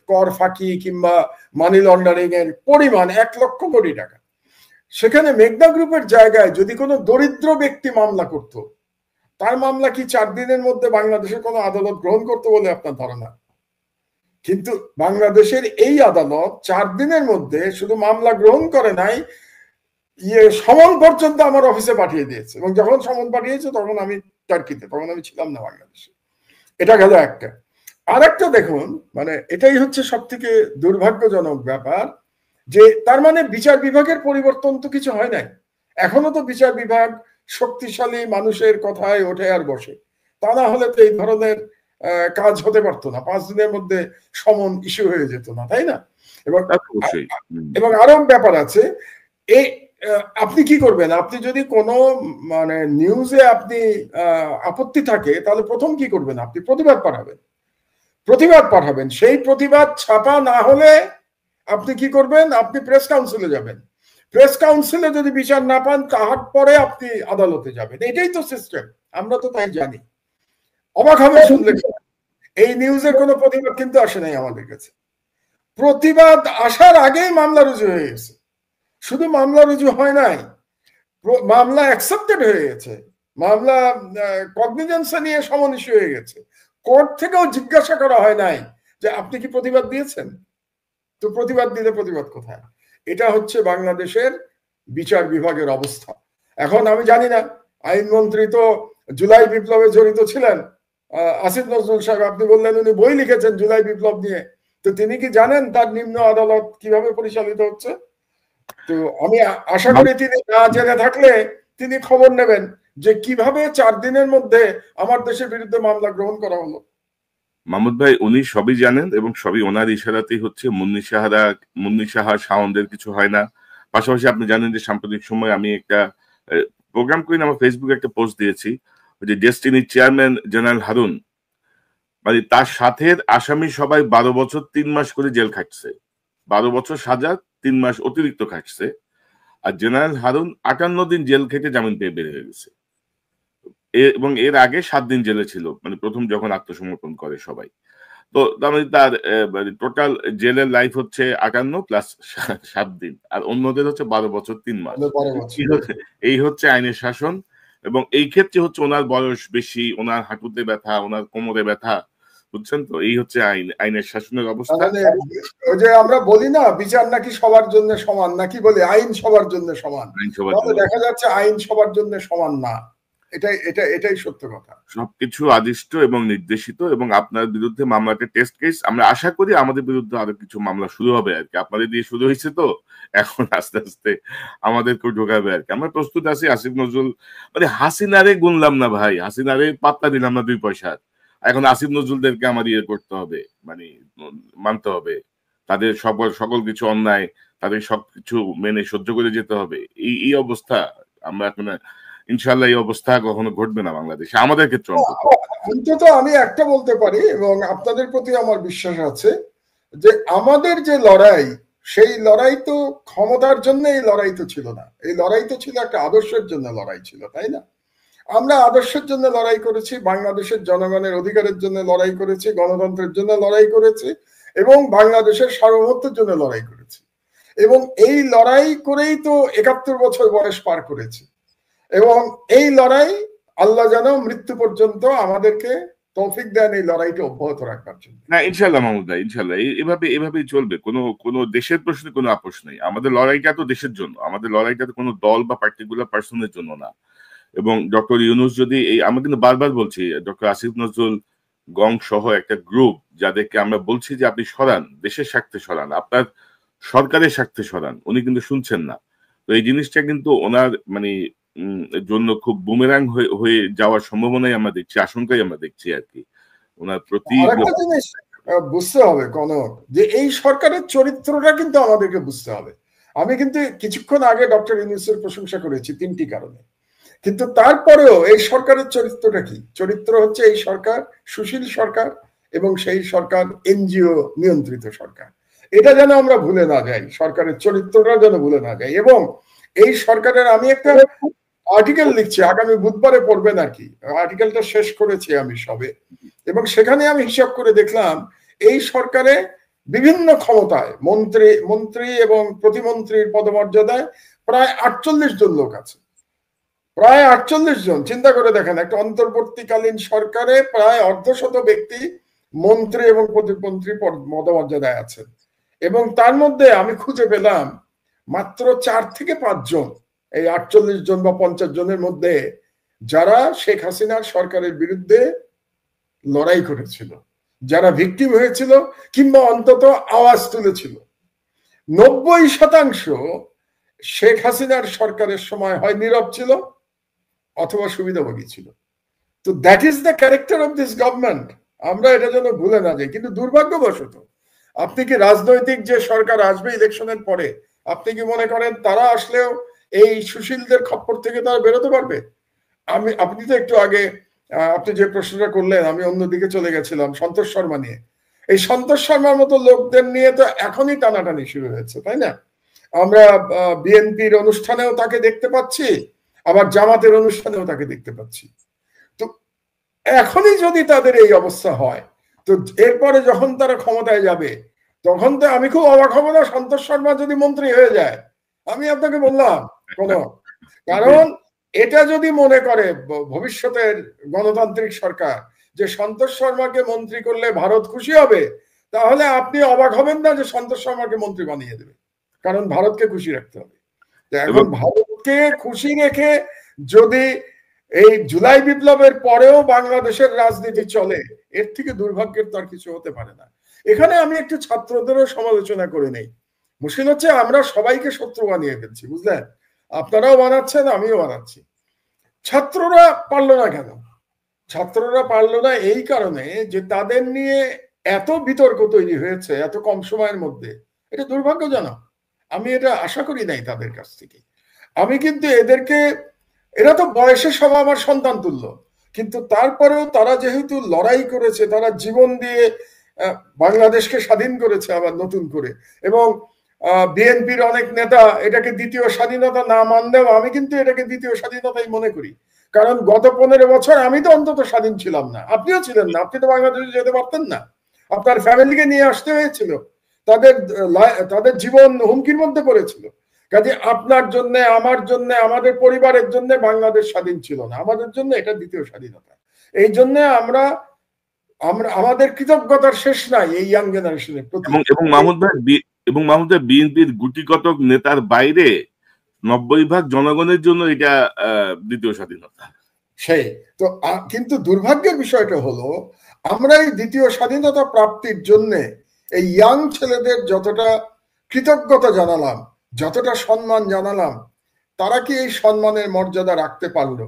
কর ফাঁকি কিংবা মানি লন্ডারিং এর পরিমাণ 1 লক্ষ কোটি টাকা। সেখানে মেঘনা গ্রুপের জায়গায় যদি কোনো দরিদ্র ব্যক্তি মামলা করত, তার মামলা কি 4 দিনের মধ্যে বাংলাদেশের কোনো আদালত গ্রহণ করতে বলে আপনার ধারণা? কিন্তু বাংলাদেশের এই আদালত 4 দিনের মধ্যে শুধু মামলা গ্রহণ করে নাই, সমন পর্যন্ত আমার অফিসে পাঠিয়ে দিয়েছে। এবং যখন সমন পাঠিয়েছে তখন আমি টার্কিতে, তখন আমি ছিলাম না বাংলাদেশে। এটা গেল একটা। আর একটা দেখুন, মানে এটাই হচ্ছে সব থেকে দুর্ভাগ্যজনক ব্যাপার, যে তার মানে বিচার বিভাগের পরিবর্তন তো কিছু হয় নাই। এখনো তো বিচার বিভাগ শক্তিশালী মানুষের কথায় ওঠে আর বসে, তা না হলে তো এই ধরনের কাজ হতে পারতো না, 5 দিনের মধ্যে সমন ইস্যু হয়ে যেত না, তাই না? এবং আরো ব্যাপার আছে। এই আপনি কি করবেন? আপনি যদি কোনো মানে নিউজে আপনি আপত্তি থাকে, তাহলে প্রথম কি করবেন? আপনি প্রতিবাদ পাঠাবেন। সেই প্রতিবাদ ছাপা না হলে আপনি কি করবেন? আপনি প্রেস কাউন্সিলে যাবেন। প্রেস কাউন্সিলে যদি বিচার না পান, তাহার পরে আপনি আদালতে যাবেন। এটাই তো সিস্টেম, আমরা তো তাই জানি। অবাক হবে শুনলে, এই নিউজের কোনো প্রতিবাদ কিন্তু আসে নাই আমাদের কাছে। প্রতিবাদ আসার আগেই মামলা রুজু হয়ে গেছে। শুধু মামলা রুজু হয় নাই, মামলা অ্যাকসেপ্টেড হয়ে গেছে, মামলা কগনিজেন্সে নিয়ে সমন ইস্যু হয়ে গেছে। কোর্ট থেকেও জিজ্ঞাসা করা হয় নাই যে আপনি কি প্রতিবাদ দিয়েছেন? তো প্রতিবাদ দিলে প্রতিবাদ কোথায়? এটা হচ্ছে বাংলাদেশের বিচার বিভাগের অবস্থা। এখন আমি জানি না, আইনমন্ত্রী তো জুলাই বিপ্লবে জড়িত ছিলেন, আসিফ নজরুল সাহেব, আপনি বললেন উনি বই লিখেছেন জুলাই বিপ্লব নিয়ে, তো তিনি কি জানেন তার নিম্ন আদালত কিভাবে পরিচালিত হচ্ছে? তো আমি আশা করি তিনি না জেনে থাকলে তিনি খবর নেবেন যে কিভাবে 4 দিনের মধ্যে আমার দেশের বিরুদ্ধে মামলা গ্রহণ করা হলো। মাহমুদ ভাই উনি সবই জানেন এবং সবই ওনার ইশারাতেই হচ্ছে। মুন্নি সাহা সাউন্ডের কিছু হয় না। পাশাপাশি আপনি জানেন যে সাম্প্রতিক সময় আমি একটা প্রোগ্রাম করি না, আমার ফেসবুকে একটা পোস্ট দিয়েছি, ওই যে ডেস্টিনির চেয়ারম্যান জেনারেল হারুন, মানে তার সাথে আসামি সবাই 12 বছর 3 মাস করে জেল খাটছে, 12 বছর সাজা, 3 মাস অতিরিক্ত খাটছে। আর জেনারেল হারুন 58 দিন জেল খেটে জামিন পেয়ে বের হয়ে গেছে। এবং এর আগে 7 দিন জেলে ছিল, মানে প্রথম যখন আত্মসমর্পণ করে সবাই। তো তার মানে তার মানে টোটাল জেলের লাইফ হচ্ছে 58 প্লাস 7 দিন, আর অন্যদের হচ্ছে 12 বছর 3 মাস। 12 বছর। এই হচ্ছে আইনের শাসন। এবং এই ক্ষেত্রে হচ্ছে ওনার বয়স বেশি, ওনার হাঁটুতে ব্যথা, ওনার কোমরে ব্যথা, বুঝছেন তো? এই হচ্ছে আইনের শাসনের অবস্থা। মানে ওই যে আমরা বলি না বিচার নাকি সবার জন্য সমান, নাকি বলি আইন সবার জন্য সমান, আইন সবার তাহলে জন্য দেখা যাচ্ছে আইন সবার জন্য সমান না। এটাই সত্য কথা। সবকিছু আদিষ্ট এবং নির্দেশিত। এবং আপনার বিরুদ্ধে মামলাটা টেস্ট কেস, আমরা আশা করি আমাদের বিরুদ্ধে আরো কিছু মামলা শুরু হবে আর কি। আপনাদের দিয়ে শুরু হয়েছে, তো এখন আস্তে আস্তে আমাদেরকেও ঢোকাবে আর কি। আমরা প্রস্তুত আছি। আসিফ নজরুল, মানে হাসিনারে গুনলাম না ভাই, হাসিনারে পাত্তা দিলাম না 2 পয়সার। এখন আসিফ নজরুলদেরকে আমার ইয়ে করতে হবে, মানে মানতে হবে তাদের সকল কিছু অন্যায়, তাদের সবকিছু মেনে সহ্য করে যেতে হবে। এই অবস্থা আমরা এখন, ইনশাল্লাহ এই অবস্থা কখনো ঘটবে না বাংলাদেশে, আমাদের ক্ষেত্রে অন্তত। অন্তত আমি একটা বলতে পারি, এবং আপনাদের প্রতি আমার বিশ্বাস আছে, যে আমাদের যে লড়াই, সেই লড়াই তো ক্ষমতার জন্য এই লড়াই তো ছিল না, এই লড়াই তো ছিল একটা আদর্শের জন্য লড়াই ছিল, তাই না? আমরা আদর্শের জন্য লড়াই করেছি, বাংলাদেশের জনগণের অধিকারের জন্য লড়াই করেছি, গণতন্ত্রের জন্য লড়াই করেছি, এবং বাংলাদেশের সার্বভৌমত্বের জন্য লড়াই করেছি। এবং এই লড়াই করেই তো 71 বছর বয়স পার করেছি। এবং এই লড়াই আল্লাহ যেন মৃত্যু পর্যন্ত আমাদেরকে তৌফিক দেন এই লড়াইটা অব্যাহত রাখবার জন্য। না, ইনশাল্লাহ মাহমুদ ভাই, ইনশাল্লাহ এভাবেই চলবে। কোনো দেশের প্রশ্নে কোনো আপোষ নেই। আমাদের লড়াইটা তো দেশের জন্য, আমাদের লড়াইটা তো কোনো দল বা পার্টিকুলার পার্সনের জন্য না। এবং ডক্টর ইউনূস যদি আমি কিন্তু বারবার বলছি, ডক্টর আসিফ নজরুল গং সহ একটা গ্রুপ, যাদেরকে আমরা বলছি যে আপনি সরান, দেশের স্বার্থে সরান, আপনার সরকারের স্বার্থে সরান, উনি কিন্তু শুনছেন না। তো এই জিনিসটা কিন্তু ওনার মানে জন্য খুব বুমেরাং হয়ে যাওয়ার সম্ভাবনাই আমরা দেখছি, আশঙ্কাই আমরা দেখছি আর কি ওনার প্রতি। আরেকটা জিনিস বুঝতে হবে কনক, যে এই সরকারের চরিত্রটা কিন্তু আমাদেরকে বুঝতে হবে। আমি কিন্তু কিছুক্ষণ আগে ডক্টর ইউনূসের প্রশংসা করেছি 3টি কারণে, কিন্তু তারপরেও এই সরকারের চরিত্রটা কি? চরিত্র হচ্ছে এই সরকার সুশীল সরকার, এবং সেই সরকার এনজিও নিয়ন্ত্রিত সরকার। এটা যেন আমরা ভুলে না যাই, সরকারের চরিত্রটা যেন ভুলে না যাই। এবং এই সরকারের আমি একটা আর্টিকেল লিখছি, আগামী বুধবারে পড়বেন আর কি, আর্টিকেলটা শেষ করেছি আমি সবে, এবং সেখানে আমি হিসাব করে দেখলাম এই সরকারে বিভিন্ন ক্ষমতায় মন্ত্রী এবং প্রতিমন্ত্রীর পদমর্যাদায় প্রায় 48 জন লোক আছে। প্রায় 48 জন। চিন্তা করে দেখেন, একটা অন্তর্বর্তীকালীন সরকারে প্রায় অর্ধশত ব্যক্তি মন্ত্রী এবং প্রতিমন্ত্রী পদমর্যাদায় আছেন। এবং তার মধ্যে আমি খুঁজে পেলাম মাত্র 4 থেকে 5 জন, এই 48 জন বা 50 জনের মধ্যে, যারা শেখ হাসিনার সরকারের বিরুদ্ধে লড়াই করেছিল, যারা ভিকটিম হয়েছিল, কিংবা অন্তত আওয়াজ তুলেছিল। 90% শেখ হাসিনার সরকারের সময় হয় নীরব ছিল অথবা সুবিধাভোগী ছিল। তো that is the character of this government. আমরা এটা যেন ভুলে না যাই। কিন্তু দুর্ভাগ্যবশত, আপনি কি রাজনৈতিক যে সরকার আসবে ইলেকশনের পরে, আপনি কি মনে করেন তারা আসলেও এই সুশীলদের খপ্পর থেকে তারা বেরোতে পারবে? আপনি তো একটু আগে আপনি যে প্রশ্নটা করলেন, আমি অন্যদিকে চলে গেছিলাম সন্তোষ শর্মা নিয়ে। এই সন্তোষ শর্মার মতো লোকদের নিয়ে তো এখনই টানাটানি শুরু হয়েছে, তাই না? আমরা বিএনপির অনুষ্ঠানেও তাকে দেখতে পাচ্ছি, আবার জামাতের অনুষ্ঠানেও তাকে দেখতে পাচ্ছি। তো এখনই যদি তাদের এই অবস্থা হয়, তো এরপরে যখন তারা ক্ষমতায় যাবে, তখন তো আমি খুব অবাক হব না সন্তোষ শর্মা যদি মন্ত্রী হয়ে যায়। আমি আপনাকে বললাম কোন, কারণ এটা যদি মনে করে ভবিষ্যতের গণতান্ত্রিক সরকার যে সন্তোষ শর্মাকে মন্ত্রী করলে ভারত খুশি হবে, তাহলে আপনি অবাক হবেন না যে সন্তোষ শর্মাকে মন্ত্রী বানিয়ে দেবে। কারণ ভারতকে খুশি রাখতে হবে। এখন ভারতকে খুশি রেখে যদি এই জুলাই বিপ্লবের পরেও বাংলাদেশের রাজনীতি চলে, এর থেকে দুর্ভাগ্যের তো আর কিছু হতে পারে না। এখানে আমি একটু ছাত্রদেরও সমালোচনা করে নেই। মুশকিল হচ্ছে আমরা সবাইকে শত্রু বানিয়ে ফেলছি, বুঝলেন? আপনারাও বানাচ্ছেন, আমিও বানাচ্ছি। ছাত্ররা পারলো না কেন? ছাত্ররা পারলো না এই কারণে যে তাদের নিয়ে এত বিতর্ক তৈরি হয়েছে এত কম সময়ের মধ্যে। এটা দুর্ভাগ্যজনক। আমি এটা আশা করি নাই তাদের কাছ থেকে। আমি কিন্তু এদেরকে, এরা তো বয়সে সব আমার সন্তান তুল্য, কিন্তু তারপরেও তারা যেহেতু লড়াই করেছে, তারা জীবন দিয়ে বাংলাদেশকে স্বাধীন করেছে আবার নতুন করে, এবং বিএনপির অনেক নেতা এটাকে দ্বিতীয় স্বাধীনতা না মানলেও আমি কিন্তু এটাকে দ্বিতীয় স্বাধীনতাই মনে করি। কারণ গত 15 বছর আমি তো অন্তত স্বাধীন ছিলাম না, আপনিও ছিলেন না। আপনি তো বাংলাদেশে যেতে পারতেন না, আপনার ফ্যামিলিকে নিয়ে আসতে হয়েছিল, তাদের তাদের জীবন হুমকির মধ্যে পড়েছিল। কাজে আপনার জন্য, আমার জন্য, আমাদের পরিবারের জন্য বাংলাদেশ স্বাধীন ছিল না, আমাদের জন্য এটা দ্বিতীয় স্বাধীনতা। এই জন্য আমরা আমরা আমাদের কৃতজ্ঞতার শেষ নাই এই ইয়াং জেনারেশনের প্রতি। এবং মাহমুদ ভাই বিএনপির গুটিকতক নেতার বাইরে 90% জনগণের জন্য এটা দ্বিতীয় স্বাধীনতা। সেই তো, কিন্তু দুর্ভাগ্যের বিষয়টা হলো আমরা এই দ্বিতীয় স্বাধীনতা প্রাপ্তির জন্য এই ইয়াং ছেলেদের যতটা কৃতজ্ঞতা জানালাম, যতটা সম্মান জানালাম, তারা কি এই সম্মানের মর্যাদা রাখতে পারলো?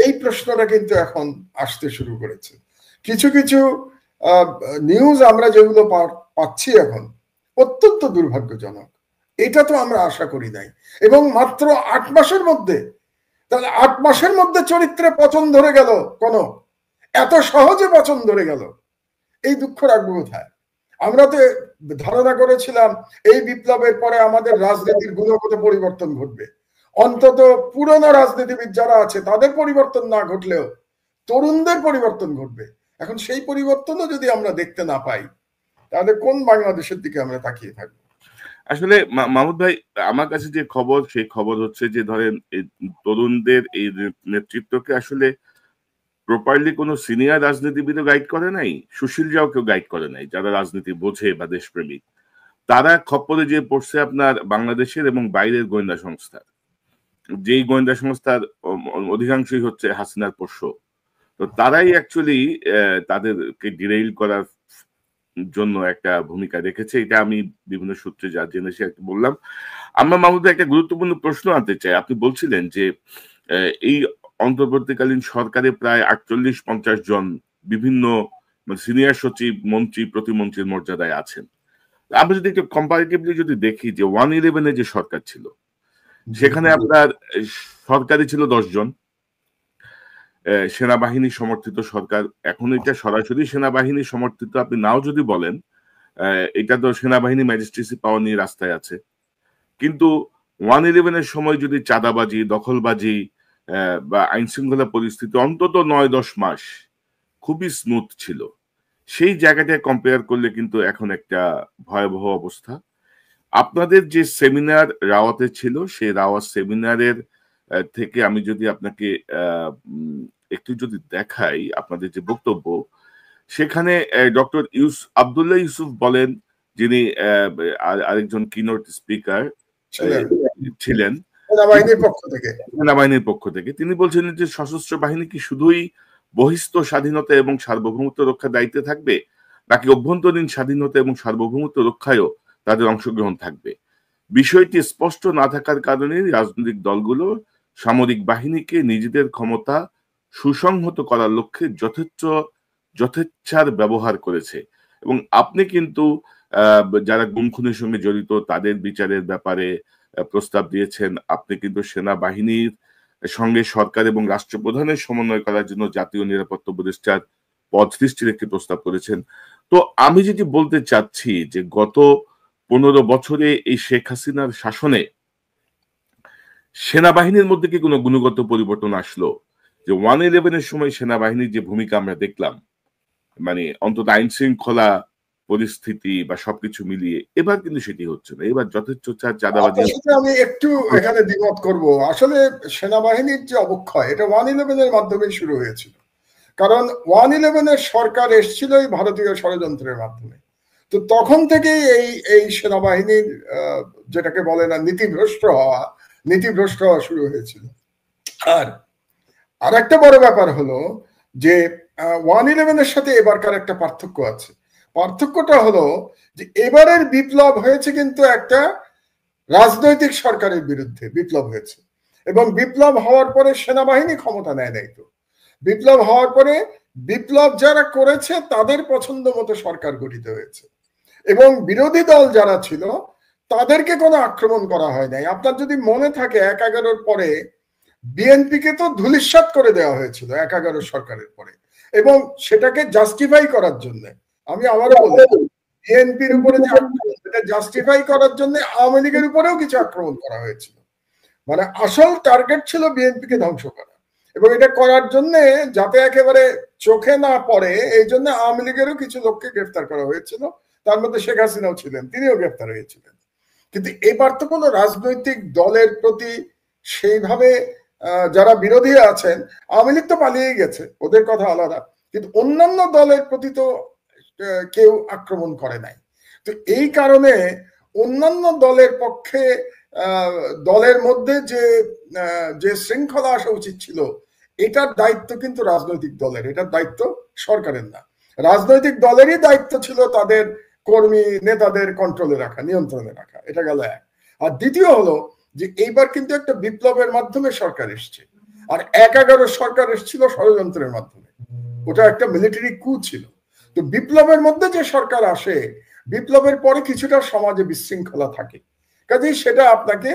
এই প্রশ্নটা কিন্তু এখন আসতে শুরু করেছে। কিছু কিছু নিউজ আমরা যেগুলো পাচ্ছি এখন অত্যন্ত দুর্ভাগ্যজনক। এটা তো আমরা আশা করি নাই। এবং মাত্র 8 মাসের মধ্যে, তাহলে 8 মাসের মধ্যে চরিত্রে পচন ধরে গেল, কোন এত সহজে পচন ধরে গেল, এই দুঃখ রাখবো কোথায়? আমরা তো ধারণা করেছিলাম এই বিপ্লবের পরে আমাদের রাজনীতির গুণগত পরিবর্তন ঘটবে, অন্তত পুরনো রাজনীতিবিদ যারা আছে তাদের পরিবর্তন না ঘটলেও তরুণদের পরিবর্তন ঘটবে। এখন সেই পরিবর্তনও যদি আমরা দেখতে না পাই, তাহলে কোন বাংলাদেশের দিকে আমরা তাকিয়ে থাকবো? আসলে মাহমুদ ভাই, আমার কাছে যে খবর, সেই খবর হচ্ছে যে ধরেন তরুণদের এই নেতৃত্বকে আসলে প্রপারলি কোনো সিনিয়র রাজনীতিবিদও গাইড করে নাই, সুশীল যাও কেউ গাইড করে নাই, যারা রাজনীতি বোঝে বা দেশপ্রেমিক। তারা খপ্পরে যে পড়ছে আপনার বাংলাদেশের এবং বাইরের গোয়েন্দা সংস্থা, যেই গোয়েন্দা সংস্থার অধিকাংশই হচ্ছে হাসিনার পোষ্য। তো তারাই অ্যাকচুয়ালি তাদেরকে ডিরেইল করার জন্য একটা ভূমিকা রেখেছে। এটা আমি বিভিন্ন সূত্রে যা জেনেছি বললাম। আমরা মাহমুদ একটা গুরুত্বপূর্ণ প্রশ্ন আনতে চাই। আপনি বলছিলেন যে এই অন্তর্বর্তীকালীন সরকারে প্রায় 48-50 জন বিভিন্ন সিনিয়র সচিব, মন্ত্রী, প্রতিমন্ত্রীর মর্যাদায় আছেন। আমরা যদি একটু কম্পারেটিভলি যদি দেখি যে 111-এ যে সরকার ছিল, সেখানে আপনার সরকারি ছিল 10 জন, সেনাবাহিনী সমর্থিত সরকার। এখন এটা সরাসরি সেনাবাহিনী সমর্থিত আপনি নাও যদি বলেন, এটা তো সেনাবাহিনী ম্যাজিস্ট্রেসি পাওয়ার নিয়ে রাস্তায় আছে। কিন্তু 111-এর সময় যদি চাঁদাবাজি, দখলবাজি বা আইন শৃঙ্খলা পরিস্থিতি অন্তত 9-10 মাস খুবই স্মুথ ছিল, সেই জায়গাটায় কম্পেয়ার করলে কিন্তু এখন একটা ভয়াবহ অবস্থা। আপনাদের যে সেমিনার রাওয়াতে ছিল, সেই রাওয়াত সেমিনারের থেকে আমি যদি আপনাকে একটু যদি দেখাই আপনাদের যে বক্তব্য, সেখানে ডক্টর আব্দুল্লাহ ইউসুফ বলেন, যিনি আরেকজন কিনোট স্পিকার ছিলেন সেনাবাহিনীর পক্ষ থেকে, তিনি বলছিলেন যে সশস্ত্র বাহিনী কি শুধুই বহিস্থ স্বাধীনতা এবং সার্বভৌমত্ব রক্ষার দায়িত্বে থাকবে, নাকি অভ্যন্তরীণ স্বাধীনতা এবং সার্বভৌমত্ব রক্ষায়ও তাদের অংশগ্রহণ থাকবে? বিষয়টি স্পষ্ট না থাকার কারণে রাজনৈতিক দলগুলো সামরিক বাহিনীকে নিজেদের ক্ষমতা সুসংহত করার লক্ষ্যে যথেচ্ছার ব্যবহার করেছে। এবং আপনি কিন্তু যারা গুম খুনের সঙ্গে জড়িত তাদের বিচারের ব্যাপারে প্রস্তাব দিয়েছেন। আপনি কিন্তু সেনাবাহিনীর সঙ্গে সরকার এবং রাষ্ট্রপ্রধানের সমন্বয় করার জন্য জাতীয় নিরাপত্তা উপদেষ্টার পদ সৃষ্টির একটি প্রস্তাব করেছেন। তো আমি যেটি বলতে চাচ্ছি যে গত 15 বছরে এই শেখ হাসিনার শাসনে সেনাবাহিনীর মধ্যে কি কোনো গুণগত পরিবর্তন আসলো? যে 111-এর সময় সেনাবাহিনীর যে ভূমিকা আমরা দেখলাম, মানে অন্তত আইন শৃঙ্খলা পরিস্থিতি বা সবকিছু মিলিয়ে, এবার কিন্তু সেটি হচ্ছে না। এবার যথেচ্ছ চাঁদাবাজি। আমি একটু এখানে দ্বিমত করব। আসলে সেনাবাহিনীর যে অবক্ষয়, এটা 111-এর মাধ্যমে শুরু হয়েছিল। কারণ 111-এর সরকার এসেছিল এই ভারতীয় ষড়যন্ত্রের মাধ্যমে। তো তখন থেকেই এই সেনাবাহিনীর যেটাকে বলে না নীতিভ্রষ্ট হওয়া শুরু হয়েছিল। আর আর একটা বড় ব্যাপার হলো যে 111-এর সাথে এবারকার একটা পার্থক্য আছে। পার্থক্যটা হলো যে এবারের বিপ্লব হয়েছে কিন্তু একটা রাজনৈতিক সরকারের বিরুদ্ধে বিপ্লব হয়েছে, এবং বিপ্লব হওয়ার পরে সেনাবাহিনী ক্ষমতা নেয় নাই। তো বিপ্লব হওয়ার পরে বিপ্লব যারা করেছে তাদের পছন্দ মতো সরকার গঠিত হয়েছে, এবং বিরোধী দল যারা ছিল তাদেরকে কোনো আক্রমণ করা হয় নাই। আপনার যদি মনে থাকে 1/11-র পরে বিএনপিকে তো ধূলিসাৎ করে দেওয়া হয়েছিল 1/11 সরকারের পরে, এবং সেটাকে জাস্টিফাই করার জন্য, আমি আবারও বলি, বিএনপির উপরে যে আক্রমণ, সেটা জাস্টিফাই করার জন্য আওয়ামী লীগের উপরেও কিছু আক্রমণ করা হয়েছিল। মানে আসল টার্গেট ছিল বিএনপিকে ধ্বংস করা, এবং এটা করার জন্য যাতে একেবারে চোখে না পড়ে এই জন্য আওয়ামী লীগেরও কিছু লোককে গ্রেফতার করা হয়েছিল, তার মধ্যে শেখ হাসিনাও ছিলেন, তিনিও গ্রেফতার হয়েছিলেন। কিন্তু এবার তো কোনো রাজনৈতিক দলের প্রতি সেইভাবে যারা বিরোধী আছেন, আওয়ামী লীগ তো পালিয়ে গেছে, ওদের কথা আলাদা, কিন্তু অন্যান্য দলের প্রতি তো কেউ আক্রমণ করে নাই। তো এই কারণে অন্যান্য দলের পক্ষে দলের মধ্যে যে শৃঙ্খলা আসা উচিত ছিল, এটার দায়িত্ব কিন্তু রাজনৈতিক দলের, এটার দায়িত্ব সরকারের না। রাজনৈতিক দলেরই দায়িত্ব ছিল তাদের কর্মী নেতাদের কন্ট্রোলে রাখা, নিয়ন্ত্রণে রাখা। এটা গেল এক। আর দ্বিতীয় হলো যে এইবার কিন্তু একটা বিপ্লবের মাধ্যমে সরকার এসছে, আর 1/11 সরকার এসেছিল ষড়যন্ত্রের মাধ্যমে, ওটা একটা মিলিটারি কু ছিল। তো বিপ্লবের মধ্যে যে সরকার আসে, বিপ্লবের পরে কিছুটা সমাজে বিশৃঙ্খলা থাকে, কাজেই সেটা আপনাকে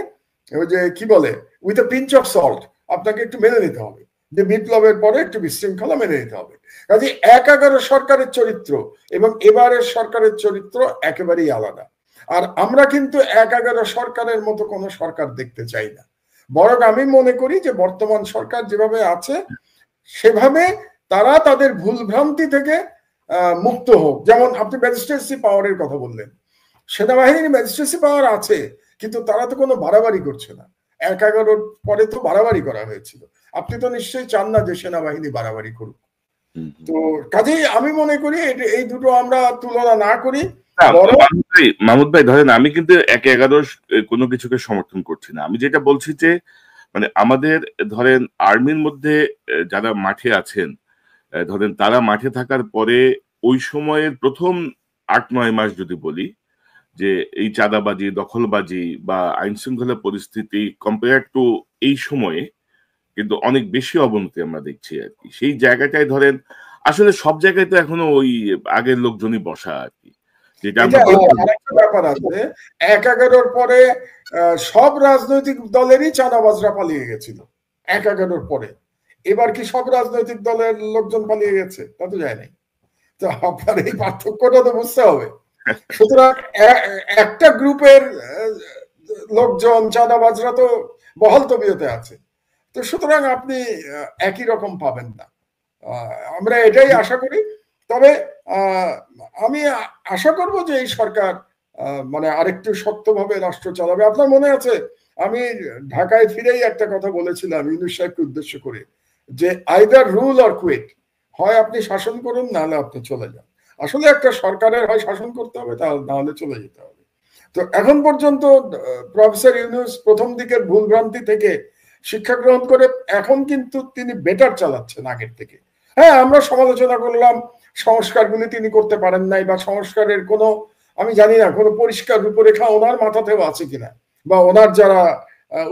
ওই যে কি বলে with a pinch of salt আপনাকে একটু মেনে নিতে হবে, যে বিপ্লবের পরে একটু বিশৃঙ্খলা মেনে নিতে হবে। কাজে 1/11 সরকারের চরিত্র এবং এবারের সরকারের চরিত্র একেবারেই আলাদা। আর আমরা কিন্তু 1/11 সরকারের মতো কোনো সরকার দেখতে চাই না, বরং আমি মনে করি যে বর্তমান সরকার যেভাবে আছে সেভাবে তারা তাদের ভুল ভ্রান্তি থেকে মুক্ত হোক। যেমন আপনি ম্যাজিস্ট্রেসি পাওয়ারের কথা বললেন, সেনাবাহিনীর ম্যাজিস্ট্রেসি পাওয়ার আছে, কিন্তু তারা তো কোনো বাড়াবাড়ি করছে না। 1/11 পরে তো বাড়াবাড়ি করা হয়েছিল, আপনি তো নিশ্চয়ই চান না যে সেনাবাহিনী বাড়াবাড়ি করুক। তো কাজেই আমি মনে করি এই দুটো আমরা তুলনা না করি। মাহমুদ ভাই ধরেন আমি কিন্তু 1/11 কোনো কিছুকে সমর্থন করছি না। আমি যেটা বলছি যে মানে আমাদের ধরেন আর্মির মধ্যে যারা মাঠে আছেন, ধরেন তারা মাঠে থাকার পরে ওই সময়ের প্রথম 8-9 মাস যদি বলি যে এই চাঁদাবাজি, দখলবাজি বা আইন শৃঙ্খলা পরিস্থিতি কম্পেয়ার টু এই সময়ে কিন্তু অনেক বেশি অবনতি আমরা দেখছি আর কি। সেই জায়গাটায় ধরেন আসলে সব জায়গায় তো এখনো ওই আগের লোকজনই বসা আর কি, যেটা আরেকটা ব্যাপার আছে, 1/11 পরে সব রাজনৈতিক দলেরই চাঁদাবাজরা পালিয়ে গেছিল 1/11 পরে। এবার কি সব রাজনৈতিক দলের লোকজন পালিয়ে গেছে? তা তো যায় নাই। তো আপনার এই পার্থক্যটা তো বুঝতে হবে। সুতরাং একটা গ্রুপের লোকজন চাঁদাবাজরা তো বহাল তবিয়তে আছে, তো সুতরাং আপনি একই রকম পাবেন না। আমরা এটাই আশা করি। তবে আমি আশা করব যে এই সরকার মানে আরেকটু শক্তভাবে রাষ্ট্র চালাবে। আপনার মনে আছে আমি ঢাকায় ফিরেই একটা কথা বলেছিলাম ইউনূস সাহেবকে উদ্দেশ্য করে, যে আইদার রুল অর কুইট, হয় আপনি শাসন করুন নাহলে আপনি চলে যান। আসলে একটা সরকারের হয় শাসন করতে হবে, নাহলে চলে যেতে হবে। তো এখন পর্যন্ত প্রফেসর ইউনূস প্রথম দিকের ভুলভ্রান্তি থেকে শিক্ষা গ্রহণ করে এখন কিন্তু তিনি বেটার চালাচ্ছেন আগের থেকে। হ্যাঁ, আমরা সমালোচনা করলাম সংস্কারগুলি তিনি করতে পারেন নাই, বা সংস্কারের কোনো আমি জানি না কোনো পরিষ্কার রূপরেখা ওনার মাথাতেও আছে কিনা, বা ওনার যারা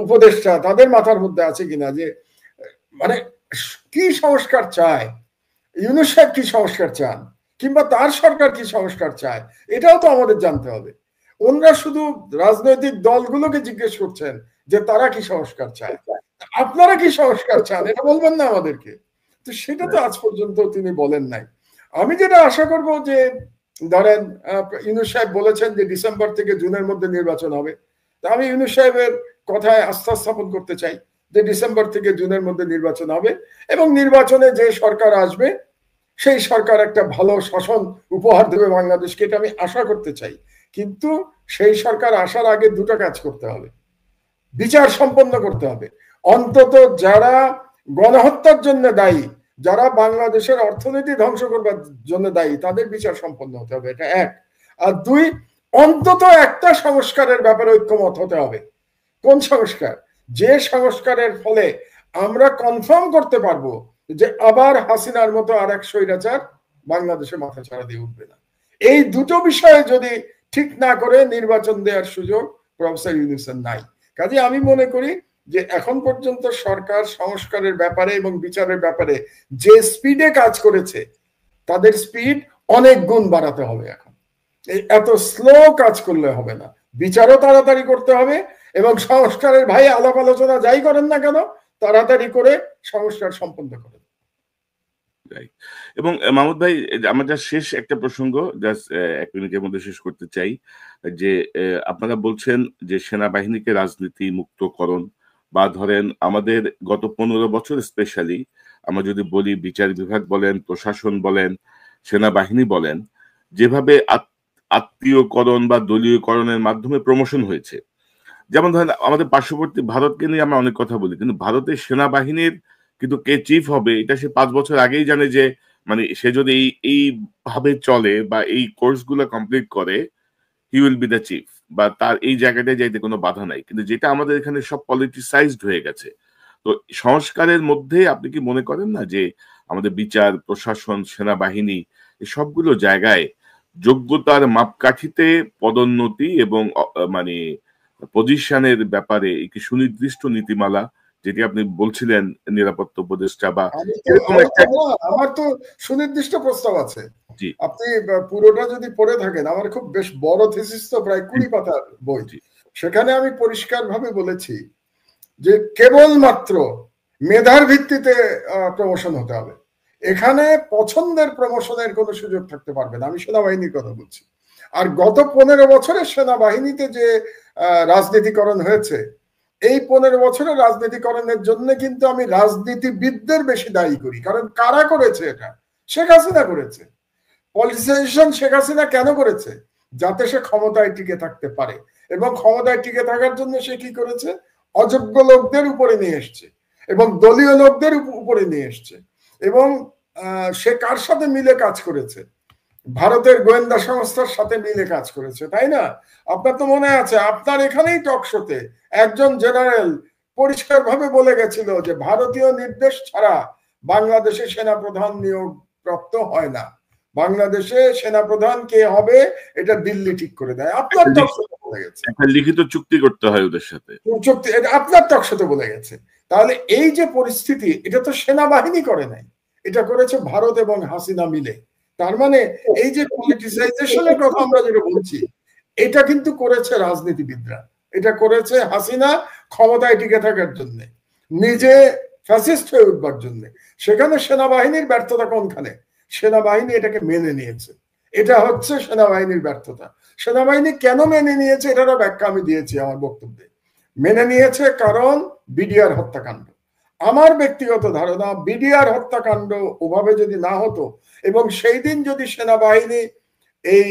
উপদেষ্টা তাদের মাথার মধ্যে আছে কিনা, যে মানে কি সংস্কার চায় ইউনূস সাহেব, কি সংস্কার চান, কিংবা তার সরকার কি সংস্কার চায়, এটাও তো আমাদের জানতে হবে। ওনারা শুধু রাজনৈতিক দলগুলোকে জিজ্ঞেস করছেন যে তারা কি সংস্কার চায়, আপনারা কি সংস্কার চান এটা বলবেন না আমাদেরকে? তো সেটা তো আজ পর্যন্ত তিনি বলেন নাই। আমি যেটা আশা করব যে ধরেন ইউনূস সাহেব বলেছেন যে ডিসেম্বর থেকে জুনের মধ্যে নির্বাচন হবে, তা আমি ইউনূস সাহেবের কথায় আস্থা স্থাপন করতে চাই যে ডিসেম্বর থেকে জুনের মধ্যে নির্বাচন হবে, এবং নির্বাচনে যে সরকার আসবে সেই সরকার একটা ভালো শাসন উপহার দেবে বাংলাদেশকে, এটা আমি আশা করতে চাই। কিন্তু সেই সরকার আসার আগে দুটো কাজ করতে হবে, বিচার সম্পন্ন করতে হবে। অন্তত যারা গণহত্যার জন্য দায়ী, যারা বাংলাদেশের অর্থনীতি ধ্বংস করবার জন্য দায়ী, তাদের বিচার সম্পন্ন হতে হবে, এটা এক। আর দুই, অন্তত একটা সংস্কারের ব্যাপারে ঐক্যমত হতে হবে। কোন সংস্কার? যে সংস্কারের ফলে আমরা কনফার্ম করতে পারবো যে আবার হাসিনার মতো আর এক স্বৈরাচার বাংলাদেশে মাথা ছাড়া দিয়ে উঠবে না। এই দুটো বিষয়ে যদি ঠিক না করে নির্বাচন দেওয়ার সুযোগ প্রফেসর ইউনূসের নাই। কাজে আমি মনে করি যে এখন পর্যন্ত সরকার সংস্কারের ব্যাপারে এবং বিচারের ব্যাপারে যে স্পিডে কাজ করেছে তাদের স্পিড অনেক গুণ বাড়াতে হবে। এখন এত স্লো কাজ করলে হবে না, বিচারও তাড়াতাড়ি করতে হবে এবং সংস্কারের ভাই আলাপ আলোচনা যাই করেন না কেন তাড়াতাড়ি করে সংস্কার সম্পন্ন করেন। এবং মাহমুদ ভাই, আমার যা শেষ একটা প্রসঙ্গ জাস্ট 1 মিনিটের মধ্যে শেষ করতে চাই, যে আপনারা বলছেন যে সেনাবাহিনীকে রাজনীতি মুক্তকরণ, বা ধরেন আমাদের গত 15 বছর স্পেশালি আমরা যদি বলি, বিচার বিভাগ বলেন, প্রশাসন বলেন, সেনাবাহিনী বলেন, যেভাবে আত্মীয়করণ বা দলীয়করণের মাধ্যমে প্রমোশন হয়েছে। যেমন ধরেন আমাদের পার্শ্ববর্তী ভারতকে নিয়ে আমরা অনেক কথা বলি, কিন্তু ভারতের সেনাবাহিনীর কিন্তু কে চিফ হবে এটা সে 5 বছর আগেই জানে, যে মানে সে যদি এই ভাবে চলে বা এই কোর্স গুলো কমপ্লিট করে, he will be the chief, বা তার এই জায়গাটায় যাইতে কোনো বাধা নাই। কিন্তু যেটা আমাদের এখানে সব পলিটিসাইজড হয়ে গেছে। তো সংস্কারের মধ্যে আপনি কি মনে করেন না যে আমাদের বিচার, প্রশাসন, সেনাবাহিনী এই সবগুলো জায়গায় যোগ্যতার মাপকাঠিতে পদোন্নতি এবং মানে পজিশনের ব্যাপারে একটি সুনির্দিষ্ট নীতিমালা, যেটি আপনি বলছিলেন নিরাপত্তা উপদেষ্টা বা এরকম একটা, আমার তো সুনির্দিষ্ট প্রস্তাব আছে। জি আপনি পুরোটা যদি পড়ে থাকেন, আমার খুব বেশ বড় থিসিস তো, প্রায় 20 পাতার বই। সেখানে আমি পরিষ্কার ভাবে বলেছি যে কেবলমাত্র মেধার ভিত্তিতে প্রমোশন হতে হবে। এখানে পছন্দের প্রমোশনের কোনো সুযোগ থাকতে পারবে না। আমি সেনাবাহিনীর কথা বলছি। আর গত 15 বছরে সেনাবাহিনীতে যে রাজনীতিকরণ হয়েছে, এই 15 বছরের রাজনীতিকরণের জন্য কিন্তু আমি রাজনীতিবিদদের বেশি দায়ী করি। কারণ কারা করেছে এটা? শেখ হাসিনা করেছে। পলিটিসাইজেশন শেখ হাসিনা কেন করেছে? যাতে সে ক্ষমতায় টিকে থাকতে পারে। এবং ক্ষমতায় টিকে থাকার জন্য সে কি করেছে? অযোগ্য লোকদের উপরে নিয়ে এসছে এবং দলীয় লোকদের উপরে নিয়ে এসছে। এবং সে কার সাথে মিলে কাজ করেছে? ভারতের গোয়েন্দা সংস্থার সাথে মিলে কাজ করেছে, তাই না? আপনার তো মনে আছে, আপনার এখানেই টক শোতে একজন জেনারেল পরিষ্কার ভাবে বলে গেছিল যে ভারতীয় নির্দেশ ছাড়া বাংলাদেশে সেনাপ্রধান নিয়োগ প্রাপ্ত হয় না। বাংলাদেশে সেনাপ্রধান কে হবে এটা দিল্লি ঠিক করে দেয়। আপনার টক শোতে বলে গেছে, একটা লিখিত চুক্তি করতে হয় ওদের সাথে, চুক্তি আপনার টক শোতে বলে গেছে। তাহলে এই যে পরিস্থিতি, এটা তো সেনাবাহিনী করে নাই, এটা করেছে ভারত এবং হাসিনা মিলে। তার মানে এই যে পলিটিসাইজেশনের কথা আমরা যেটা বলছি, এটা কিন্তু করেছে রাজনীতিবিদরা, এটা করেছে হাসিনা ক্ষমতায় টিকে থাকার জন্য, নিজে ফ্যাসিস্ট হয়ে উঠবার জন্য। সেখানে সেনাবাহিনীর ব্যর্থতা কোনখানে? সেনাবাহিনী এটাকে মেনে নিয়েছে। এটা হচ্ছে সেনাবাহিনীর ব্যর্থতা। সেনাবাহিনী কেন মেনে নিয়েছে এটারও ব্যাখ্যা আমি দিয়েছি আমার বক্তব্যে। মেনে নিয়েছে কারণ বিডিআর হত্যাকাণ্ড। আমার ব্যক্তিগত ধারণা, বিডিআর হত্যাকাণ্ড ওভাবে যদি না হতো এবং সেই দিন যদি সেনাবাহিনী এই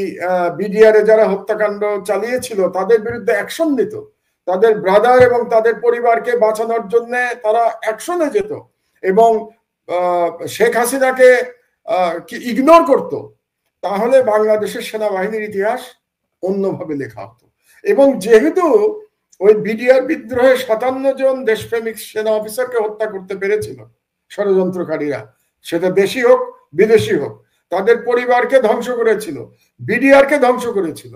বিডিআরে যারা হত্যাকাণ্ড চালিয়েছিল তাদের বিরুদ্ধে অ্যাকশন নিত, তাদের ব্রাদার এবং তাদের পরিবারকে বাঁচানোর জন্য তারা অ্যাকশনে যেত এবং শেখ হাসিনাকে ইগনোর করত, তাহলে বাংলাদেশের সেনাবাহিনীর ইতিহাস অন্যভাবে লেখা হতো। এবং যেহেতু ওই বিডিআর বিদ্রোহে 57 জন দেশপ্রেমিক সেনা অফিসারকে হত্যা করতে পেরেছিল ষড়যন্ত্রকারীরা, সেটা দেশি হোক বিদেশি হোক, তাদের পরিবারকে ধ্বংস করেছিল, বিডিআরকে ধ্বংস করেছিল।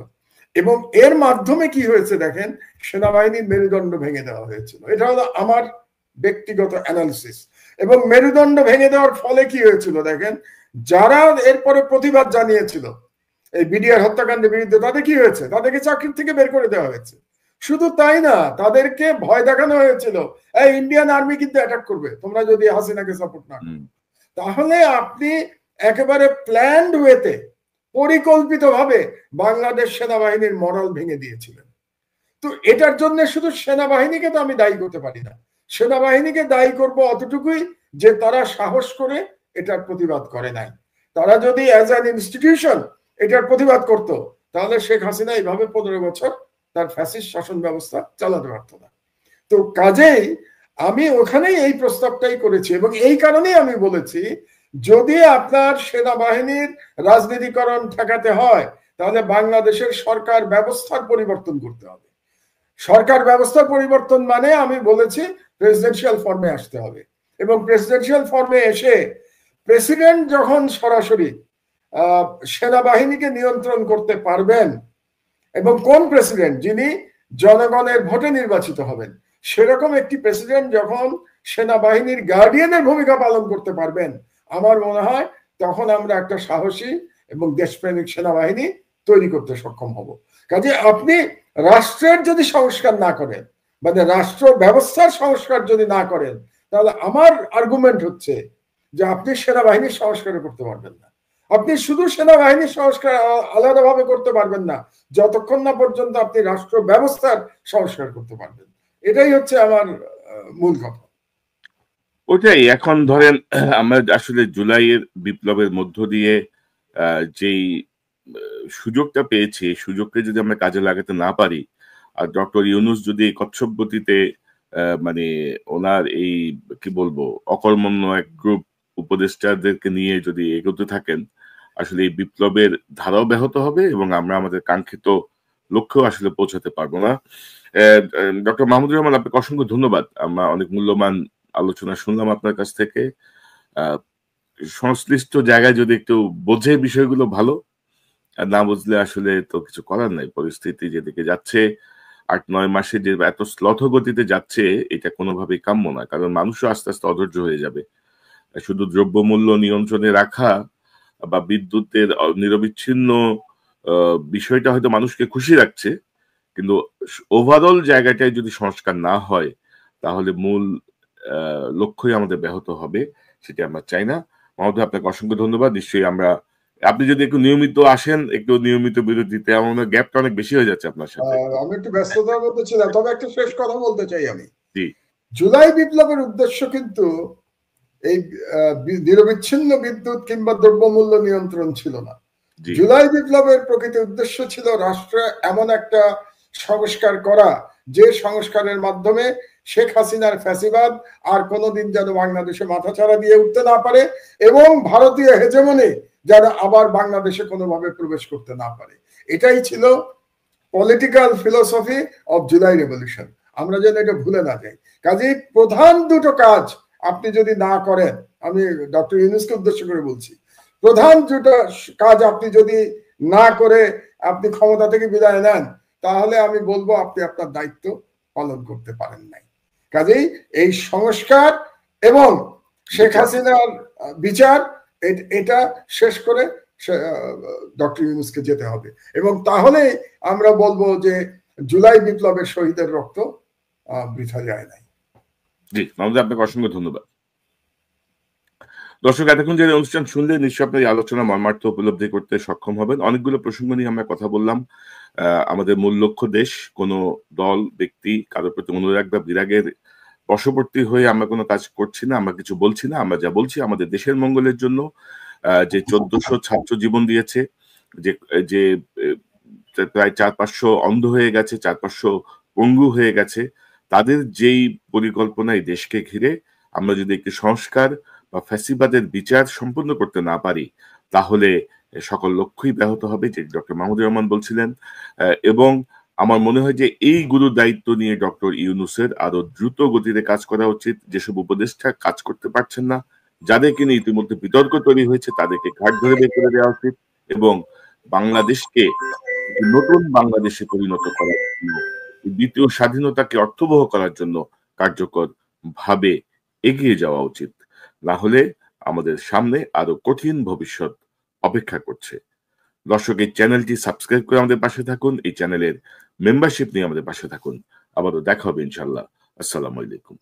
এবং এর মাধ্যমে কি হয়েছে দেখেন, সেনাবাহিনীর মেরুদণ্ড ভেঙে দেওয়া হয়েছিল। এটা হলো আমার ব্যক্তিগত অ্যানালিসিস। এবং মেরুদণ্ড ভেঙে দেওয়ার ফলে কি হয়েছিল দেখেন, যারা এরপরে প্রতিবাদ জানিয়েছিল এই বিডিআর হত্যাকাণ্ডের বিরুদ্ধে, তাদের কি হয়েছে? তাদেরকে চাকরি থেকে বের করে দেওয়া হয়েছে। শুধু তাই না, তাদেরকে ভয় দেখানো হয়েছিল, এই ইন্ডিয়ান আর্মি কিন্তু অ্যাটাক করবে তোমরা যদি হাসিনাকে সাপোর্ট না করো। তাহলে আপনি একেবারে প্ল্যান্ড ওয়েতে, পরিকল্পিতভাবে বাংলাদেশ সেনাবাহিনীর মরাল ভেঙে দিয়েছিলেন। তো এটার জন্য শুধু সেনাবাহিনীকে তো আমি দায়ী করতে পারি না। সেনাবাহিনীকে দায়ী করব অতটুকুই যে তারা সাহস করে এটার প্রতিবাদ করে নাই। তারা যদি অ্যাজ অ্যান ইনস্টিটিউশন এটার প্রতিবাদ করত, তাহলে শেখ হাসিনা এইভাবে 15 বছর তার ফ্যাসিস্ট শাসন ব্যবস্থা চালাতে পারত না। তো কাজেই আমি ওখানেই এই প্রস্তাবটাই করেছি এবং এই কারণেই আমি বলেছি, যদি আপনার সেনাবাহিনীর রাজনীতিকরণ ঠেকাতে হয় তাহলে বাংলাদেশের সরকার ব্যবস্থার পরিবর্তন করতে হবে। সরকার ব্যবস্থার পরিবর্তন মানে আমি বলেছি প্রেসিডেন্সিয়াল ফর্মে আসতে হবে, এবং প্রেসিডেন্সিয়াল ফর্মে এসে প্রেসিডেন্ট যখন সরাসরি সেনাবাহিনীকে নিয়ন্ত্রণ করতে পারবেন, এবং কোন প্রেসিডেন্ট? যিনি জনগণের ভোটে নির্বাচিত হবেন, সেরকম একটি প্রেসিডেন্ট যখন সেনাবাহিনীর গার্ডিয়ানের ভূমিকা পালন করতে পারবেন, আমার মনে হয় তখন আমরা একটা সাহসী এবং দেশপ্রেমিক সেনাবাহিনী তৈরি করতে সক্ষম হব। কাজে আপনি রাষ্ট্রের যদি সংস্কার না করেন, মানে রাষ্ট্র ব্যবস্থার সংস্কার যদি না করেন, তাহলে আমার আর্গুমেন্ট হচ্ছে যে আপনি সেনাবাহিনীর সংস্কার করতে পারবেন না। আপনি শুধু সেনাবাহিনীর সংস্কার আলাদাভাবে করতে পারবেন না যতক্ষণ না পর্যন্ত আপনি রাষ্ট্র ব্যবস্থার সংস্কার করতে পারবেন। এটাই হচ্ছে আমার মূল কথা। ওটাই এখন ধরেন আমরা আসলে জুলাইয়ের বিপ্লবের মধ্য দিয়ে যেই সুযোগটা পেয়েছি, সুযোগকে যদি আমরা কাজে লাগাতে না পারি, আর ডক্টর ইউনূস যদি কচ্ছপ গতিতে মানে ওনার এই কি বলবো অকর্মণ্য এক গ্রুপ উপদেষ্টাদেরকে নিয়ে যদি এগোতে থাকেন, আসলে এই বিপ্লবের ধারাও ব্যাহত হবে এবং আমরা আমাদের কাঙ্ক্ষিত লক্ষ্যেও আসলে পৌঁছাতে পারবো না। ডক্টর মাহমুদুর রহমান, আপনাকে অসংখ্য ধন্যবাদ। আমরা অনেক মূল্যবান আলোচনা শুনলাম আপনার কাছ থেকে। সংশ্লিষ্ট জায়গায় যদি একটু বোঝে বিষয়গুলো ভালো, আর না বুঝলে আসলে তো কিছু করার নাই। পরিস্থিতি যেদিকে যাচ্ছে ৮-৯ মাসে যে এত শ্লথ গতিতে যাচ্ছে, এটা কোনোভাবেই কাম্য না। কারণ মানুষও আস্তে আস্তে অধৈর্য হয়ে যাবে। শুধু দ্রব্যমূল্য নিয়ন্ত্রণে রাখা বা বিদ্যুতের নিরবিচ্ছিন্ন বিষয়টা হয়তো মানুষকে খুশি রাখছে, কিন্তু ওভারঅল জায়গাটায় যদি সংস্কার না হয়, তাহলে মূল লক্ষ্যই আমাদের ব্যাহত হবে। সেটা আমরা চাই না। মহোদয়, আপনাকে অসংখ্য ধন্যবাদ। নিশ্চয়ই আপনি যদি একটু নিয়মিত আসেন, একটু নিয়মিত বিরতিতে, আমার গ্যাপটা অনেক বেশি হয়ে যাচ্ছে আপনার সাথে। আমি একটু ব্যস্ততার মধ্যে ছিলাম, তবে একটা শেষ কথা বলতে চাই আমি। জি, জুলাই বিপ্লবের উদ্দেশ্য কিন্তু এই নিরবিচ্ছিন্ন বিদ্যুৎ কিংবা দ্রব্যমূল্য নিয়ন্ত্রণ ছিল না। জুলাই বিপ্লবের প্রকৃত উদ্দেশ্য ছিল রাষ্ট্রে এমন একটা সংস্কার করা, যে সংস্কারের মাধ্যমে শেখ হাসিনার ফ্যাসিবাদ আর কোনোদিন যেন বাংলাদেশে মাথাচাড়া দিয়ে উঠতে না পারে, এবং ভারতীয় হেজেমনি যেন আবার বাংলাদেশে কোনোভাবে প্রবেশ করতে না পারে। এটাই ছিল political philosophy of July revolution. আমরা যেন এটা ভুলে না যাই। কাজেই প্রধান দুটো কাজ আপনি যদি না করেন, আমি ডক্টর ইউনূসকে উদ্দেশ্য করে বলছি, প্রধান দুটো কাজ আপনি যদি না করে আপনি ক্ষমতা থেকে বিদায় নেন, তাহলে আমি বলবো আপনি আপনার দায়িত্ব পালন করতে পারেন নাই। কাজেই এই সংস্কার এবং শেখ হাসিনার বিচার, এটা শেষ করে ডক্টর ইউনূসকে যেতে হবে, এবং তাহলে আমরা বলবো যে জুলাই বিপ্লবের শহীদের রক্ত বৃথা যায় নাই। জি, মাহমুদ, আপনাকে অসংখ্য ধন্যবাদ। দর্শক, এতক্ষণ যে অনুষ্ঠান শুনলে নিশ্চয়ই আপনার এই আলোচনা মর্মার্থ উপলব্ধি করতে সক্ষম হবেন। অনেকগুলো প্রসঙ্গ নিয়ে আমরা কথা বললাম। আমাদের মূল লক্ষ্য দেশ। কোনো দল, ব্যক্তি, কারোর প্রতি অনুরাগ বা বিরাগের বশবর্তী হয়ে আমরা কোনো কাজ করছি না, আমরা কিছু বলছি না। আমরা যা বলছি আমাদের দেশের মঙ্গলের জন্য। যে ১৪০০ ছাত্র জীবন দিয়েছে, যে প্রায় ৪-৫০০ অন্ধ হয়ে গেছে, ৪-৫০০ পঙ্গু হয়ে গেছে, তাদের যেই পরিকল্পনা এই দেশকে ঘিরে আমরা যদি একটি সংস্কার বা ফ্যাসিবাদের বিচার সম্পূর্ণ করতে না পারি, তাহলে সকল লক্ষ্যই ব্যাহত হবে, যে ডক্টর মাহমুদুর রহমান বলছিলেন। এবং আমার মনে হয় যে এই গুরু দায়িত্ব নিয়ে ডক্টর ইউনূসের আরো দ্রুত গতিতে কাজ করা উচিত। যেসব উপদেষ্টা কাজ করতে পারছেন না, যাদেরকে নিয়ে ইতিমধ্যে বিতর্ক তৈরি হয়েছে, তাদেরকে ঘাট ধরে বের করে দেওয়া উচিত এবং বাংলাদেশকে নতুন বাংলাদেশে পরিণত করার জন্য, দ্বিতীয় স্বাধীনতাকে অর্থবহ করার জন্য কার্যকর ভাবে এগিয়ে যাওয়া উচিত। না হলে আমাদের সামনে আরো কঠিন ভবিষ্যৎ অপেক্ষা করছে। দর্শক, এই চ্যানেলটি সাবস্ক্রাইব করে আমাদের পাশে থাকুন, এই চ্যানেলের মেম্বারশিপ নিয়ে আমাদের পাশে থাকুন। আবারও দেখা হবে ইনশাল্লাহ। আসসালামু আলাইকুম।